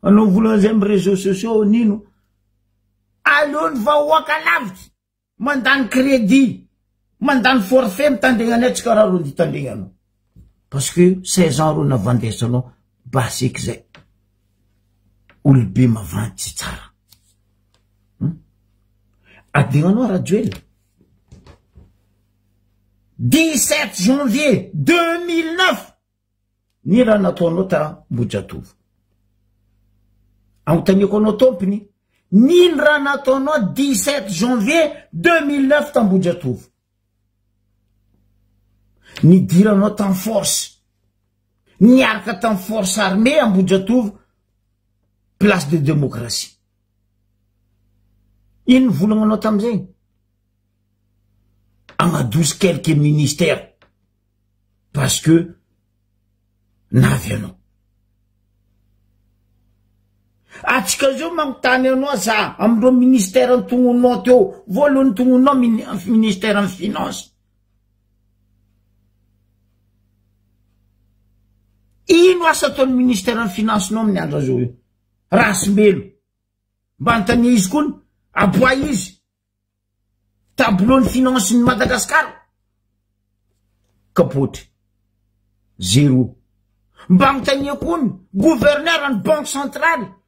S1: anao volan'izay amy réseaux sociaux nino alony vahoaka lavitra mandany crédit mandany forfait mitandregna tsy karaha ro ditandregnanao parce que 16 ans ro navandesanao basiky zay olobe mavanty tsy tsara adegnanao radio 17 janvier 2009 ni raha nataonao ta Mbojatovo agnontaniako anao tompony nino raha nataonao 17 janvier 2009 ta Mbojatovo nidiranao tam force niaraka tam force armée à Mbojatovo place de démocratie ino volagnanao tam'izay amadosy quelques ministères parce que navy anao atsika zao magnotany anao za amindreo ministère antognonao teo voalohany tognonao ministère en finance ino asa ataon'ny ministère en finance nao amin'ny andro zao io rasymelo mba antany izy koa aboa izy tableau ny finance ny Madagascar kapotry zéro mba agnontania koa gouverneur ny banque centrale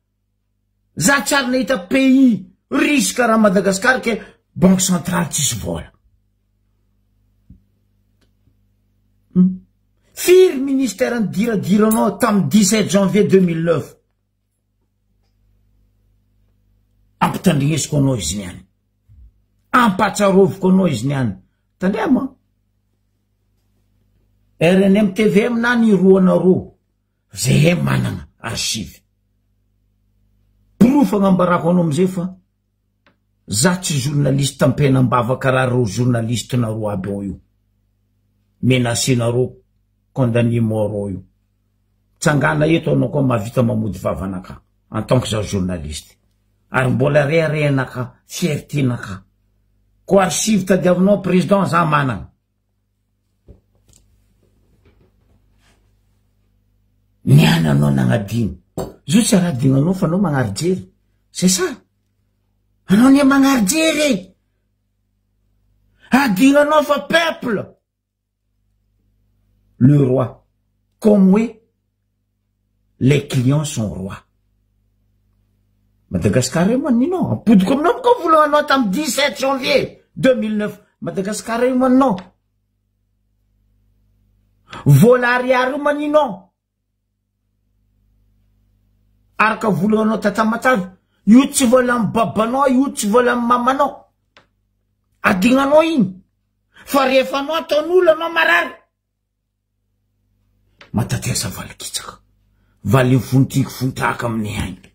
S1: za tsara nahita pays riche karaha Madagascar ke banque centrale tsisy vola firy ministère ny diradiranao tam 17 janvier 2009 ampitandrinesiko anao izy niany ampatsaroviko anao izy niany tandrema RNM TV na ny roanaro zay manana archive proof agnambarako anao amizay fa za tsy journaliste tampenambava karaha ro journaliste naro aby ao io menacé naro condamné mort ao io tsangana eto anao koa mavita mamody vavanaka en tant que za journaliste ary mbola rerenaka fierté-naka ko archive tadiavinao président za manana niana anao nagnadigny zo tsy raha dignanao fa anao magnarijery c'est ça anao nia magnarijery adignanao fa peuple le roi comme oui les clients sont rois Madagascar mo nino apodiko aminao ko volagnanao tam 17 janvier 2009 Madagascar mo no volariaro manino araka volagnanao tatamatavy io tsy vola amy babanao io tsy vola amy mamanao adignanao iny fa rehefa anao ataon'olo anao marary matatiasa valikitsaka valy fontiky fontaka amin'ny ainy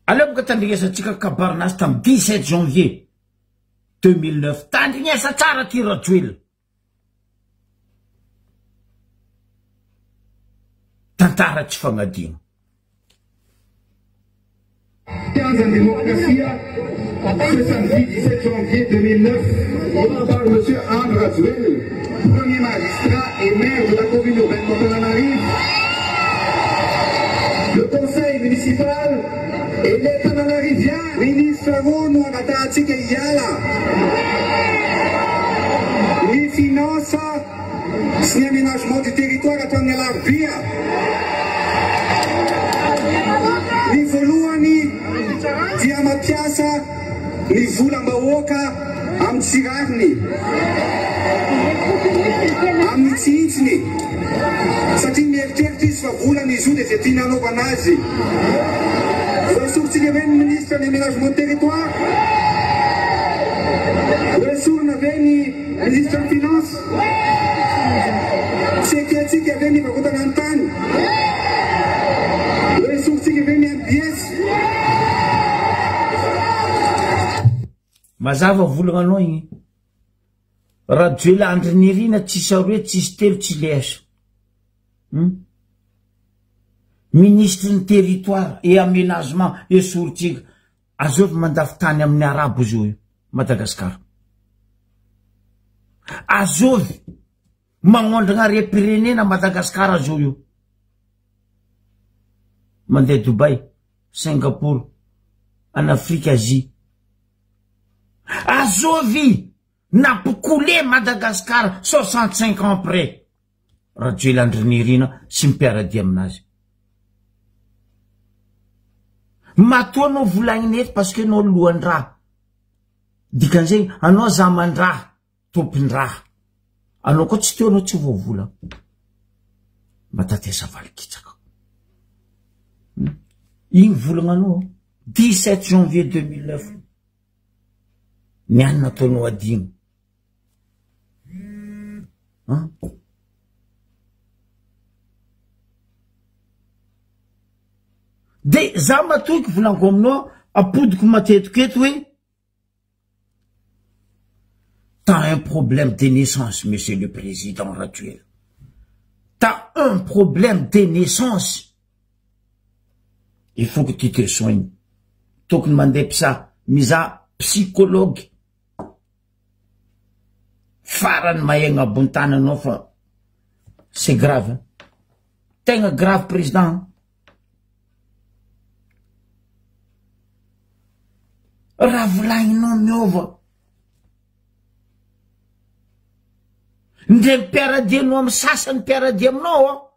S1: aleo boka tandrignesatsika kabarinazy tam 17 janvier 2009 tandrignesa tsara ty rajoel tantara tsy fagnadigno
S3: 15 en démocratie, ce samedi 17 janvier 2009, on en parle M. Anne Razuel, premier magistrat et maire de la commune urbaine Montananarive. Le conseil municipal et les Tananariviens, ministre Rounou Angatati Yala. Les finances, c'est l'aménagement du territoire à Tangalarvia. Ni voalohany dia mampiasa ny volam-bahoaka amin'ny tsirariny amin'ny tsintsiny satria mieritreritra izy fa volana izy io dia zay tiana anaovana azy voasoritsika ve ny ministre ny aménagement de territoire voasorina ve ny ministre ny finance tsy etiatsika ve ny vakotana ny tany
S1: mazava volagnanao igny radio Landry Nirina tsisy aroe tsisy telo tsy lesa ministre ny territoire et aménagement et sortika azovy mandafy tany amin'ny arabo izy io Madagasikara azovy magnondragna repirenena Madagasikara zao io mandeha Dubai Singapour en Afrique Asie azovy napokolé Madagasikara 65 ans après radio Landry Nirina sy mipiaradia aminazy matoa anao volagniny eto parce que anao lohan-draha dikan'izay anao zaman-draha tompon-draha anao koa tsy teo anao tsy voavola matatesa valikitsaka igny volagnanao 17 janvier 2009 nianina ataonao adigno de za matoiky volanko aminao apodiko matetiky eto hoe t'as un problème de naissance monsieur le président Ratuel t'as un problème de naissance il faut que tu te soignes tokony mandeha psa miza psychologue farany maegna ambony tany anao fa c'est grave tegna grave président raha volagninao miova ndre mipiaradianao amy sasany mipiaradia aminao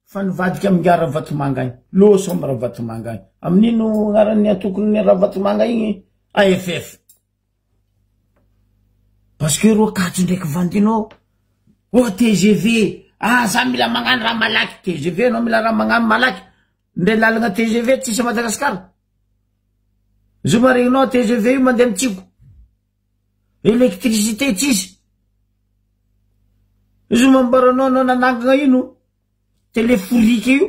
S1: fa nivadika amingara Vatomanga igny loso amy raha Vatomanga igny amin'ino agnarany atokony ny raha Vatomanga igny AFF parce que ro kajo ndraiky vandinao TGV za mila magnano raha malaky TGV anao mila raha magnano malaky ndre lalagna TGV tsisy Madagasikara zo maregninao TGV io mandeha mitsiko électricité tsisy zo mambaranao anao nanangana ino téléphonique io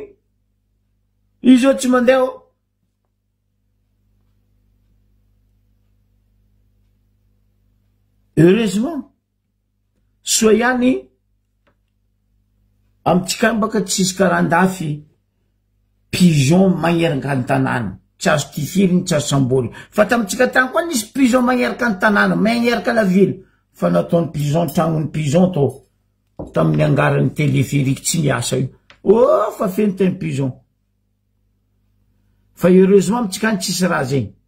S1: izy tsy mandeha heureusement soa ihany amitsika baka tsisy karandafy pigeon magneraka ny tanàna tsy azo tifiry tsy azo samboly fa tamitsika tany koa nisy pigeon magneraka ny tanàna magneraka la ville fa nataony pigeon tragnony pigeon to tamin'ny angarany téléphérique tsy niasa io fa feno teny pigeon fa heureusement amitsika ny tsisy raha zegny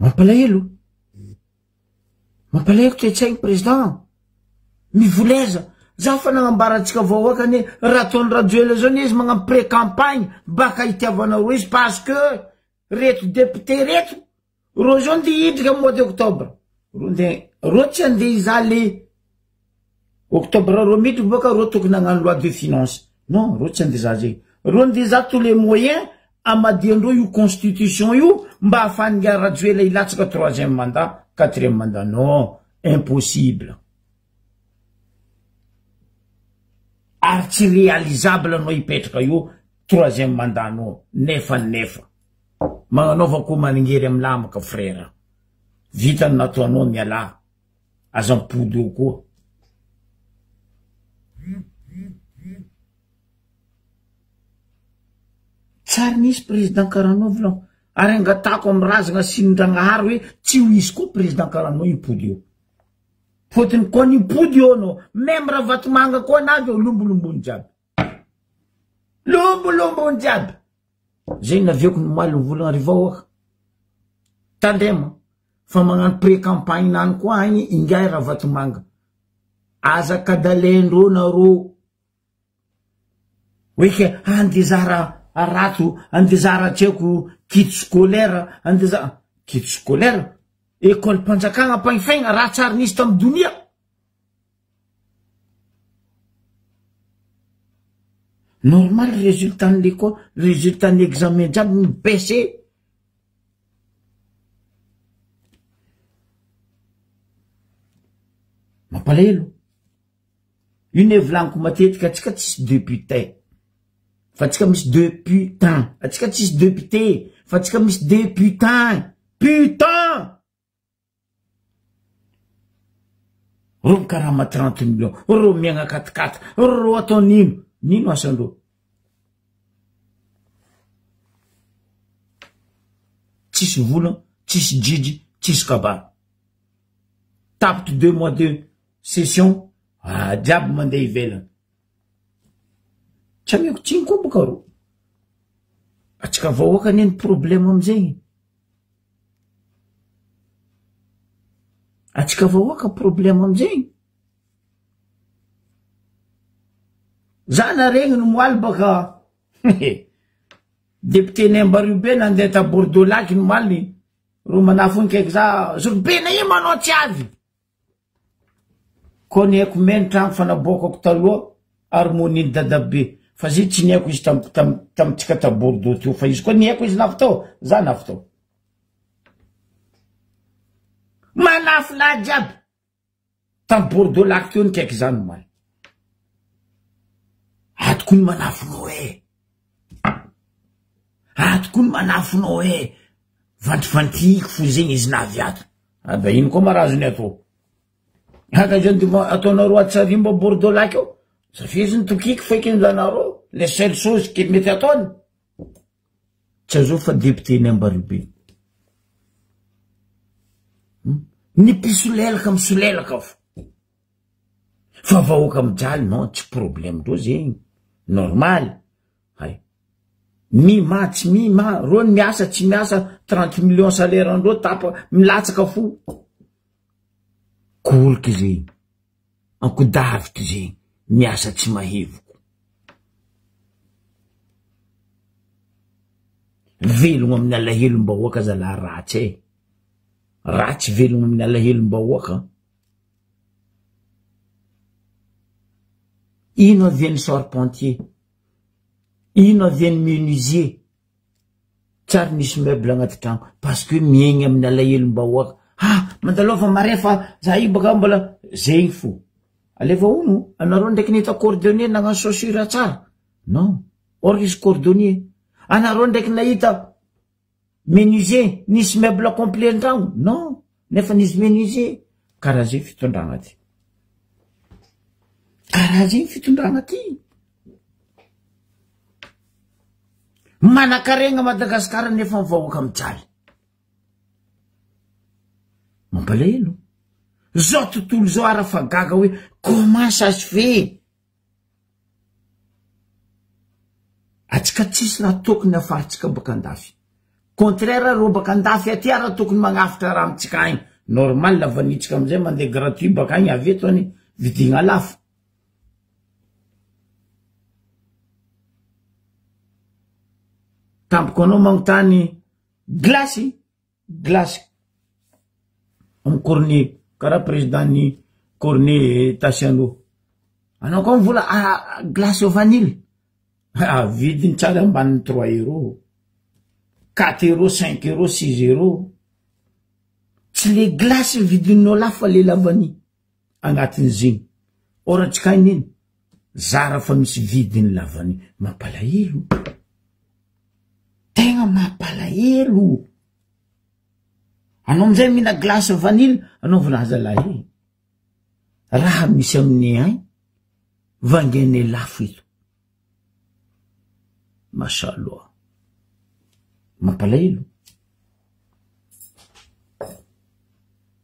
S1: mampalahelo toe-tsaigny président mivoleza za fa nagnambaratsika vahoakany raha ataony radio zao izy magnano pré-campagne baka itiavanao izy parce que reto député reto ro zao nde hidrika mois d'octobre ro tsy andeha izaly octobre ro midriky baka ro tokony nagnano loi de finance non ro tsy andeha za zegny ro nde za tous les moyens amadiandreo io constitution io mba hafanga radio ilatsaka 3e mandat 4e mandat non impossible ary tsy réalisable anao hipetraka io 3e mandat anao nefa magnanaova koa maninghery amy lamaka frère vitany nataonao miala azampody eo koa tsary nisy président karanao volan ary angatako amy razagna sinondragnahary hoe tsy ho izy koa président karanao impody eo fotony koa nimpody eo anao même raha Vatomanga koa navy eo lombolombony jiaby lombolombony jiaby zegny naviako nomaly volagna rivahoaka tandrema fa magnano pré-campagne nany koa agny ingay raha Vatomanga azakadalendro naro oeke andezara arato andezara tseko kit scolaire andezara kit scolaire école mpanjakagna ampagnifaigna raha tsary nisy tamy donia normal résultat de l'école résultat de l'examen jiaby mipese mampalahelo io ne volaniko matetika atsika tsisy député Fa tsika misy députant. Atsika tsisy député. Fa tsika misy députant. Putain! Ro karama 30 millions. Ro miagna 4-4. Ro atao nino. Nino asandro. Tsisy vola, tsisy jiji, tsisy kabary. Tapte 2 mois de session. Diable mandeha ivelany. Tsy amiako tsiny koa boka ro. Atsika vahoaka neny problème amizay. Atsika vahoaka problème amizay. Zana regny no moaly baka. Député Nembarube nandeha ta Bordeaux Lac no moaly. Ro manafony kaiky za. Zorobena i manao tsy avy. Koneko meny trano fanabokako taloha. Harmonie dadabe. Fa zy tsy niako izy tamitsika ta Bordeaux teo. Fa izy koa niako izy naftao. Za naftao. Manafo la jiaby. Tam Bordeaux Lac teo nikaiky zany moaly. Atoko ny manafonao e. Atoko ny manafonao e. Vantivantiky fo zegny izy navy ato. Aba ino koa marazony atao. Haka zany ataonareo atsarimba Bordeaux Lac eo. Safizy ny tokiky faiky zanareo. Les seules choses qui mety ataony. Tsy azo fa député Nembarube. Ny mpisolelaka misolelaka fo. Fa vahoaka mijaly non tsy problème ro zegny. Normal. Hay. Mima tsy mima. Ro ny miasa tsy miasa 30 millions salaire andro tapa milatsaka fo. Koliky zegny. Ankodavitry zegny. Miasa tsy mahevoko. Velogno amin'ny alahelom-bahoaka zala ratsy e. Ratsy velogno amin'ny alahelom-bahoaka. Ino avian'ny charpentier? Ino avian'ny menuisier? Tsary nisy meuble agnaty trano. Parce que miegny amin'ny alahelom-bahoaka. Mandalova marefa za i baka mbola zegny fo. Aleva ono, anareo ndraiky nita cordonnier nagnano chaussure tsara. Non. Or izy cordonnier. Anareo ndraiky nahita menuisier, nisy meuble complet andragno. Non. Nefa nisy menuisier. Karaha zay fitondragna ty. Karaha zay fitondragna ty. Manakaregna Madagasikara nefa mivahoaka mijaly. Mampalahelo. Zao tontolo zao arafagaga hoe comment ça se fait? Atsika tsisy raha tokony afahantsika baka andafy. Contraire ro baka andafy aty raha tokony magnafitra raha amitsika agny. Normal lavanitsika amizay mandeha gratuit baka agny avy eto any vidigna lafo. Tampoko anao magnontany glasy. Am Corne. Karaha président ni Corne Tasiano. Anao koa mivola glace au vanille. Vidiny tsara ambany 3 €. 4 €, 5 €, 6 €. Tsy le glace vidinao lafo fa le lavany agnatiny zegny. Or atsika iny zara fa misy vidiny lavany. Mampalahelo. Tegna mampalahelo. Anao amizay mina glace vanille, anao volaza lahy. Raha misy amin'ny ay, vangene lafo ito. Mashallah. Mampalahelo.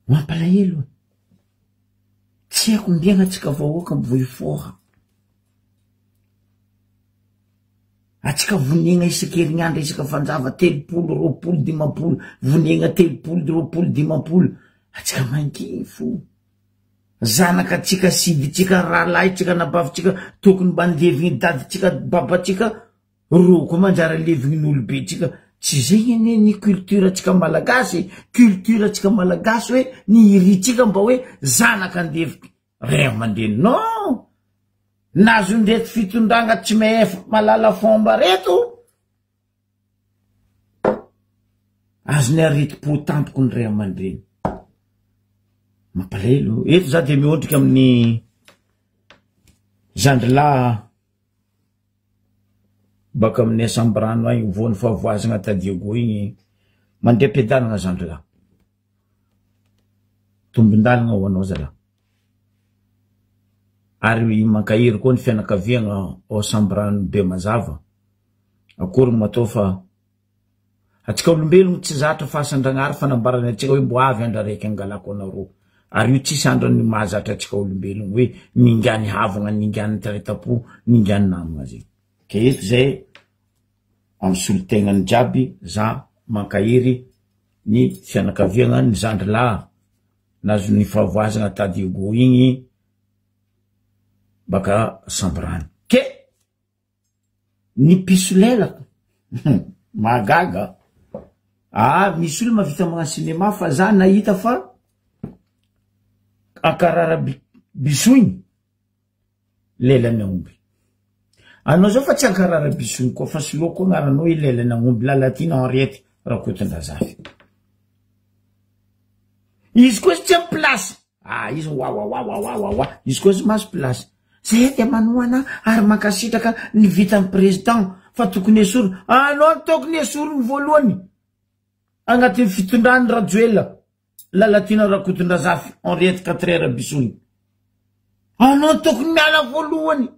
S1: Mampalahelo. Tsy haiko mbiagna atsika vahoaka mivoifoha. Atsika vonegna isan-kerinandro isaka fanjava 3 20 50. Vonegna 3 20 50. Atsika manginy fo. Zanaka atsika siditsika rahalahy tsika nabavintsika tokony mba nilevigny daditsika babatsika. Ro koa manjara levigny n'olobe tsika. Tsy zegny ny culture atsika malagasy. Culture atsika malagasy hoe ny iritsika mba hoe zanaka andeviky. Ray aman-dreny. Non! Nazo ndeto fitondragna tsy mefa malala fomba reto. Azony areti-po tampoko ny ray aman-dreny. Mampalahelo. Eto za de miondrika amin'ny zandrilahy baka amin'ny asambrano agny vony favoazagna tadiago igny mandeha pedalagna zandry la tombondalagna ho anao zala ary mankahiry koa ny fianakaviagna ao asambrano be mazava akory matao fa atsika olombelogno tsy zatra fahasandragnary fanambarany atsika hoe mbo avy andra raiky angalako anaro ary io tsisy andrany mahazatra atsika olombelogno hoe ningany havagna ningany taretapo ningany namagna zay ke eto zay amin'ny solotegnany jiaby za mankahiry ny fianakaviagna ny zandry lahy nazo ny favoazagna tadiago igny baka sambrano ke ny piso lelaka magaga misy olo mavita magna cinéma fa za nahita fa akarara bisoigny lelany aomby anao zao fa tsy akarara bisoigny koa fa soloko agnaranao i lelany aomby lalatina Henriette Rakotondrazafy izy koa tsy amy place izy wa izy koa tsy maso place zay dia manoana ary mankasitraka ny vitan'ny président fa tokony esoriny anao tokony esoriny voalohany agnatin'ny fitondrany Rajoelina lalatina Rakotondrazafy Henriette 4 heures bisoigny anao tokony miala voalohany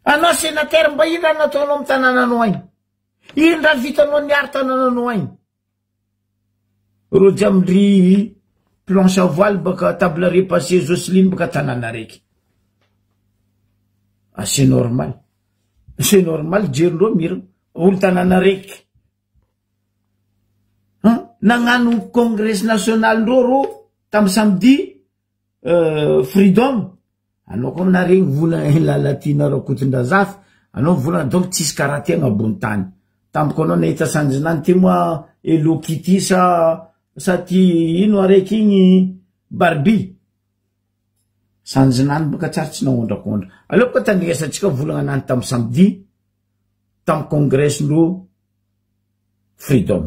S1: anao sénateur mba ino raha nataonao amy tanànanao agny ino raha vitanao niary tanànanao agny rojo amindry planche à voile baka table repassé Jocelyne baka tanàna raiky c'est normal jerindreo mira olo tanàna raiky nagnano congrès national ndreo tamy samedi freedom anao koa naregny vola lalatina Rakotondrazafy anao volana donc tsisy karaha ty agnabony tany tamiko anao nahita sanjinany ty moa Hello Kitty sa ty ino araiky igny Barbie sanjinany baka tsary tsy naondrakondra aleo koa tandrinesatsika volagna anany tamy samedi tamy congrès ndreo freedom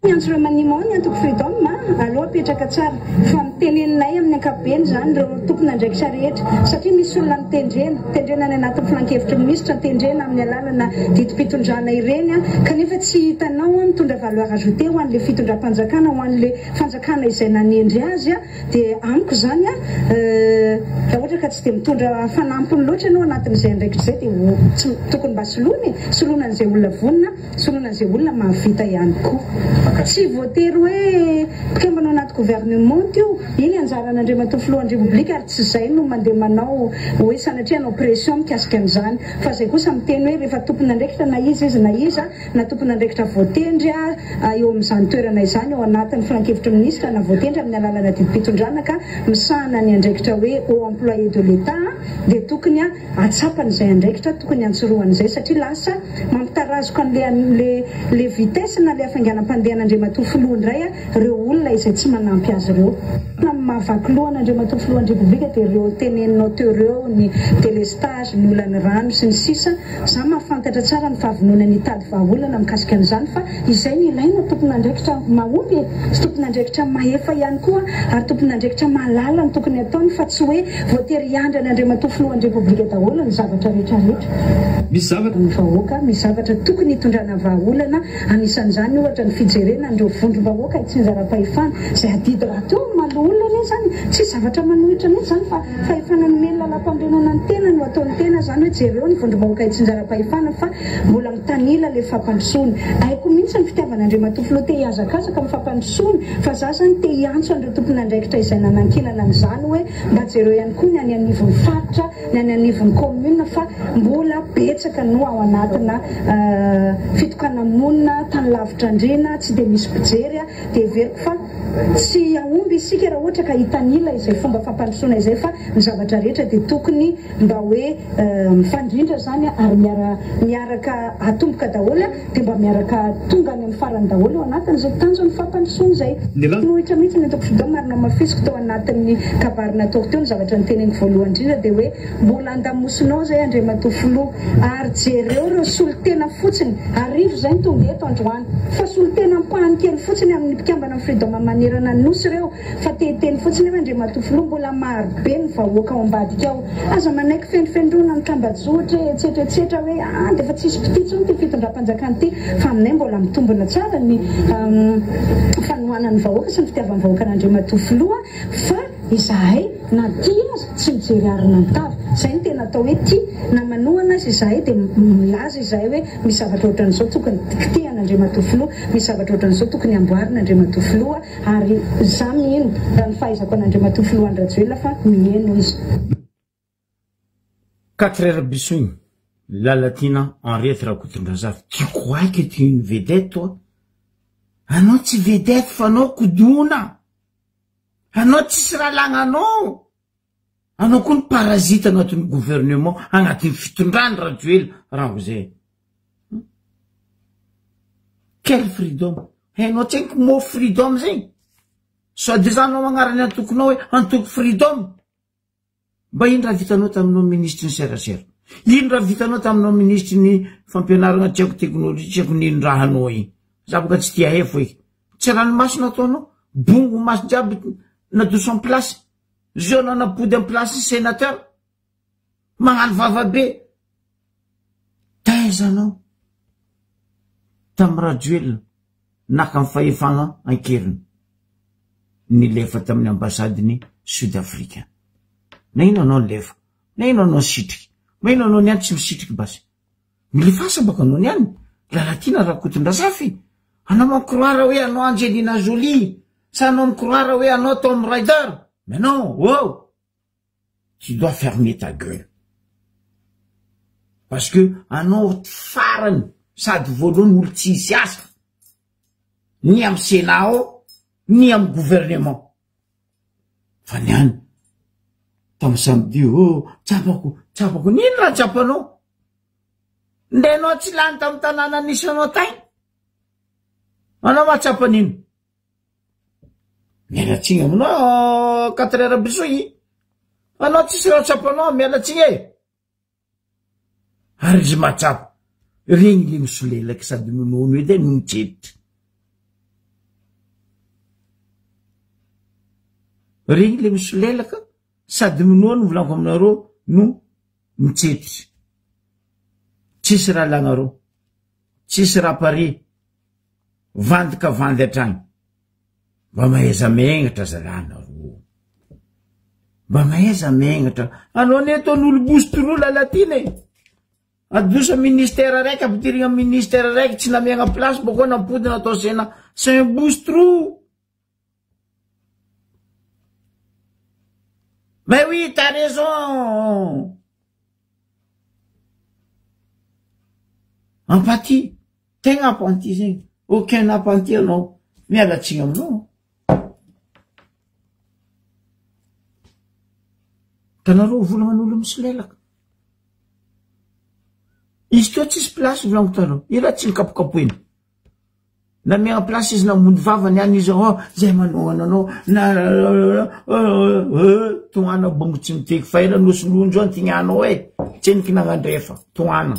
S4: Niantso manimo antoko freedom aloha petraka tsara fa miteneninay amin'ny ankapobeny zany reo tompona andraikitra rehetra satria misy olona mitendrena ny anatin'ny filan-kevitra ministra mitendrena amin'ny alalana didi-pitondrana ireny kanefa tsy hitanao mitondra valeur ajoutée ho an'le fitondram-panjakana ho an'le fanjakana izay nanendry azy dia amiko zany raha ohatra ka tsy dia mitondra fanampiny loatra ianao anatin'izay andraikitra zay dia tsy tokony mba solona an'izay olona vonina solona an'izay olona mahavita ihany koa tsy voatery hoe pikembanao anaty gouvernement io iny anjaran'Andriamatoa filohan'ny Repoblika ary tsy zay no mandeha manao hoe sanatria anao pression mikasika an'izany fa zay kosa miteny hoe rehefa tompona andraikitra na izy na iza na tompona andraikitra voatendry eo amin'izany toerana izany ao anatin'ny filan-kevitra ministra na voatendry amin'ny alalana didi-pitondrana ka misahana ny andraikitra hoe au employé de l'État dia tokony atsapany izay andraikitra tokony antsorohan'izay satria lasa mampitarazoka an'le vitesse na le hafainganam-pandehan'Andriamatoa filoha indray reo olona izay tsy manampy azy ireo mahavaky lohan'Andriamatoa filohan'ny Repoblika dia ireo teneninao teo ireo ny délestage ny olany rano sy ny sisa za mahafantatra tsara ny fahavonona ny tady vahaolana mikasika an'izany fa izay ny ilaina tompon'andraikitra mahomby sy tompon'andraikitra mahefa ihany koa ary tompon'andraikitra mahalala ny tokony ataony fa tsy hoe voatery hiandra n'Andriamatoa filohan'ny Repoblika daholo ny zavatra rehetrarehetra misy zavatra ny vahoaka misy zavatra tokony hitondrana vahaolana anisan'izany ohatra ny fijerena andreo vondrom-bahoaka itsinjaram-pahefana izay adidy raha teo malolona reny zany tsy zavatra manohitra mihitsy zany fa fahefana nomeny lalam-pandrenana ny tena no ataon'ny tena zany hoe jereo ny vondrom-bahoaka itsinjaram-pahefana fa mbola mitanila le fampandrosoany aiko mihitsy ny fitiavan'Andriamatoa filoha te hiazakazaka amin'ny fampandrosoany fa za zany te hiantso andreo tompon'andraikitra izay nanankinana an'izany hoe mba jereo ihany koa ny any anivon'ny faritra ny any anivon'ny commune fa mbola betsaka no ao anatina fitokana monina tany lavitra andrena tsy dia misy mpijery dia veriko fa tsy aomby isika raha ohatra ka hitanila izay fomba fampandrosoana izay fa ny zavatra rehetra dia tokony mba hoe mifandrindra zany ary miaraka atomboka daholo dia mba miaraka tonga any amin'ny farany daholo eo anatin'izay tanjony fampandrosoana izay nohitra mihitsy ny atoko fidoma ary namafisiko tao anatin'ny kabary nataoko teo ny zavatra nyteneniko voalohany indrindra dia hoe mbola andamosinao zay Andriamatoa filoha ary jereo reo solotena fotsiny arivo zay ny tonga eto androany fa solotena mpahany kely fotsiny amin'ny mpikambana amin'ny freedom manerana ny nosy ireo fa teteny teny fotsiny hoe Andriamatofiloha mbola maro be ny vahoaka ao ambadika ao aza manaiky fendrona ny tambajotra etsetra hoe defa tsisy mpititsy ty fitondram-panjakana ty fa aminay mbola mitombona tsara ny fanoana ny vahoaka sy ny fitiavan'ny vahoaka an'Andriamatofiloha fa izahay na ty azy tsy mijery arina ny tavy zay ny tena atao hoe ty na manohana azy izahay dia milaza izahay hoe misy zavatra ohatran'izao tokony kitihan'Andriamatofiloha, misy zavatra ohatran'izao tokony amboarina Andriamatofiloha ary za miheno raha ny fahaizako an'Andriamatofiloha Andrajoelina fa miheno izy.
S1: 4 heures bisogny la Latina Henriette Rakotondrazafy. Tu crois que tu es une vedette toi? Anao tsy vedette fa anao kodona. Anao tsisy raha lagnanao. Anao koa ny parasite agnatin'ny gouvernement, agnatin'ny fitondrany Rajoelina raha zay. Quel freedom? Hainao tsenky mot freedom zay. Soi-disant anao magnarany antokonao hoe antoko freedom. Mba ino raha vitanao taminao ministre ny serasera? Ino raha vitanao taminao ministre ny fampianarana tsy haiko teknôlôjia, tsy haiko nino raha anao iny. Zavatra tsy tia hefo eky. Tsy ranomasy nataonao? Bongo maso jiaby nadoso en place. Zao nanapody en place sénateur. Magnano vavabe. Taiza anao. Tamin'ny Rajoelina naka amin'ny fahefagna ankeriny. Nilefa tamin'ny ambasadiny Sud-Africain. Na ino anao nilefa? Na ino anao sitriky? Ma ino anao niany tsy misitriky basy? Milefasa baka anao niany. La Latina Rakotondrazafy. Anao mankroara hoe anao Angelina Jolie. Sa anao mankroara hoe anao Tom Raider. Mais non, wow. Tu dois fermer ta gueule. Parce que anao farany sady voalohany olo tsy hisy asa. Ni am Sénat ao, ni am gouvernement. Fa niany. Tamin'ny samedi, tsapako. Nino raha tsapanao? Ndenao tsy lany tamin'ny tanàna nisy anao tagny. Anao mahatsapa nino? Mialatsiny aminao 4 heures bisogny. Anao tsisy raha tsapanao, mialatsiny e. Ary izy mahatsapa. Regny le misolelaka sady nonono edy no mitsetitra. Regny le misolelaka sady nonono volanko aminareo no mitsetitra. Tsisy raha lagnareo. Tsisy raha pare. Vandy ka vandy atragny. Mba mahaiza megnatra zalanareo. Mba mahaiza megnatra. Anao neto n'olo bostro la Latina e. Adosa ministère raiky, ampidirigna ministère raiky, tsy namiagna place, boko nampodina atao sena. C'est un boustrou. Mais oui, t'as raison. Empathie. Tegna apprenti zegny. Aucun apprenti anao. Mialatsiny aminao. Tanareo volagnan'olo misolelaka. Izy toa tsisy place volango tanao. Io raha tsy nikapokapoiny. Na miagna place izy namondy vavany any izy zay manohana anao tognana bongo tsy miteky fa ela nosolonjo antignaanao e. Tsy niky nagnandrefa. Tognana.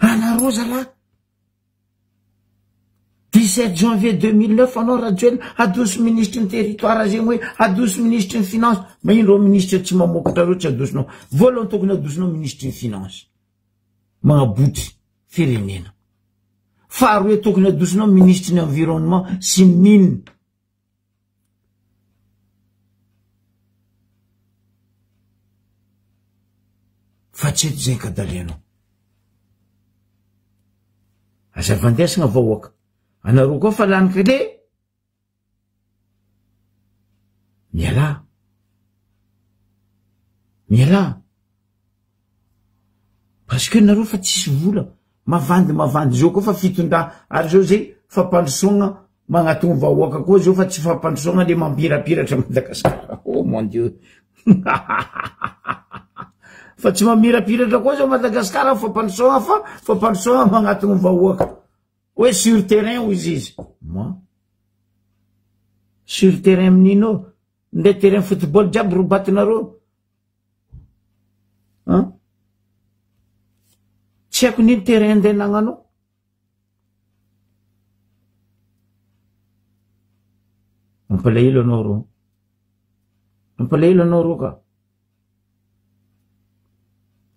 S1: Anareo zala 17 janvier 2009 anao Rajoelina adoso ministre ny territoire zegny hoe adoso ministre ny finance. Ma ino ministre tsy mamokatra reo tsy adosinao. Voalohany tokony adosinao ministre ny finance. Magnaboty firenena. Faharoa tokony adosinao ministre ny environnement sy mine. Fa tsy eto zegny kadalianao. Azavandesagna vahoaka. Anareo koa fa lany kele. Miala. Parce que nareo fa tsisy vola. Mavandy zao koa fa fitondra. Ary zao zay fampandrosoagna magnatonga vahoaka koa zao fa tsy fampandrosoagna le mambirapiratra Madagasikara. Oh mon Dieu. Fa tsy mamirapiratra koa zao Madagasikara fampandrosoagna fa fampandrosoagna magnatonga vahoaka. Ouais, sur terrain, où ils moi? Sur terrain, menino. Le terrain football, diable, roubatinaro. Hein? Tiens, qu'on est terrain de nangano. Mampalahelo anao ro. Mampalahelo anao ro ka.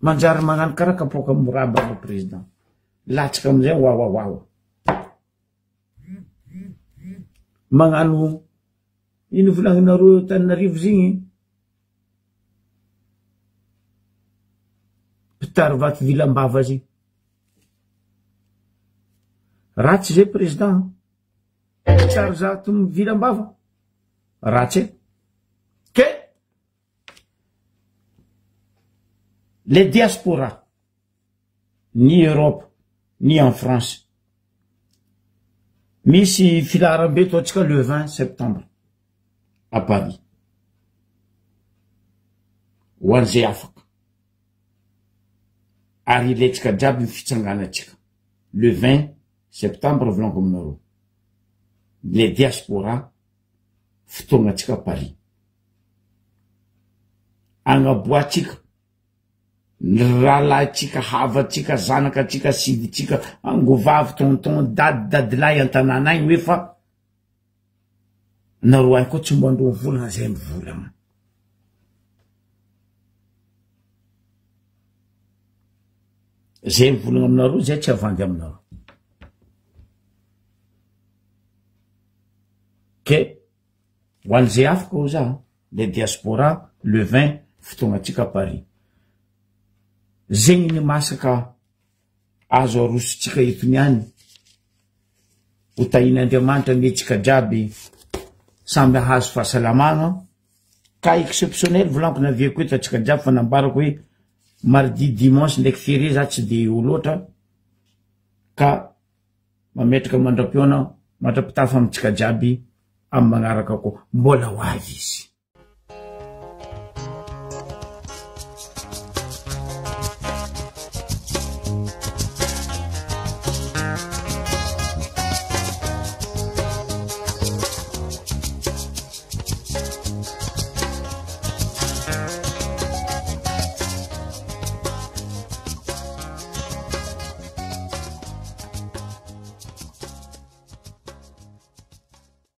S1: Manjary magnano karaha kapoaka moraba no président. Latsaka amizay wow. Magnano ino volagninareo Tananarivo zigny. Pitary vato vilambava zigny. Ratsy zay président. Pitary zato vilambava. Ratsy. Que les diasporas, ni Europe, ni en France, misy filaharambe toatsika le 20 septembre à Paris. Ho an'izay afaka. Ary iletsika jiaby fitsanganatsika. Le 20 septembre volaniko aminareo. Les diasporas fotoagnatsika Paris. Agnaboatsika rahalatsika, havatsika, zanakatsika, siditsika, angovavy, tonton, dadilay an-tanàna agny hoe fa nareo agny koa tsy mbo andro volagna zay mivolagna. Zay mivolagna aminareo, zay tsy avandy aminareo. Que ho an'izay afaka ho za, les diaspora le 20 fotoagnatsika Paris. Zegny ny masaka azo arositsika eto niany. Ho tahin'Andriamanitra metsika jiaby samby hazo fahasalamagna. Ka exceptionnel volaniko naviako eto atsika jiaby fa nambarako hoe mardi dimanche ndraiky férié za tsy de olo loatra. Ka mametraka mandram-piona matrapitafa amitsika jiaby amy magnaraka koa mbola ho avy izy.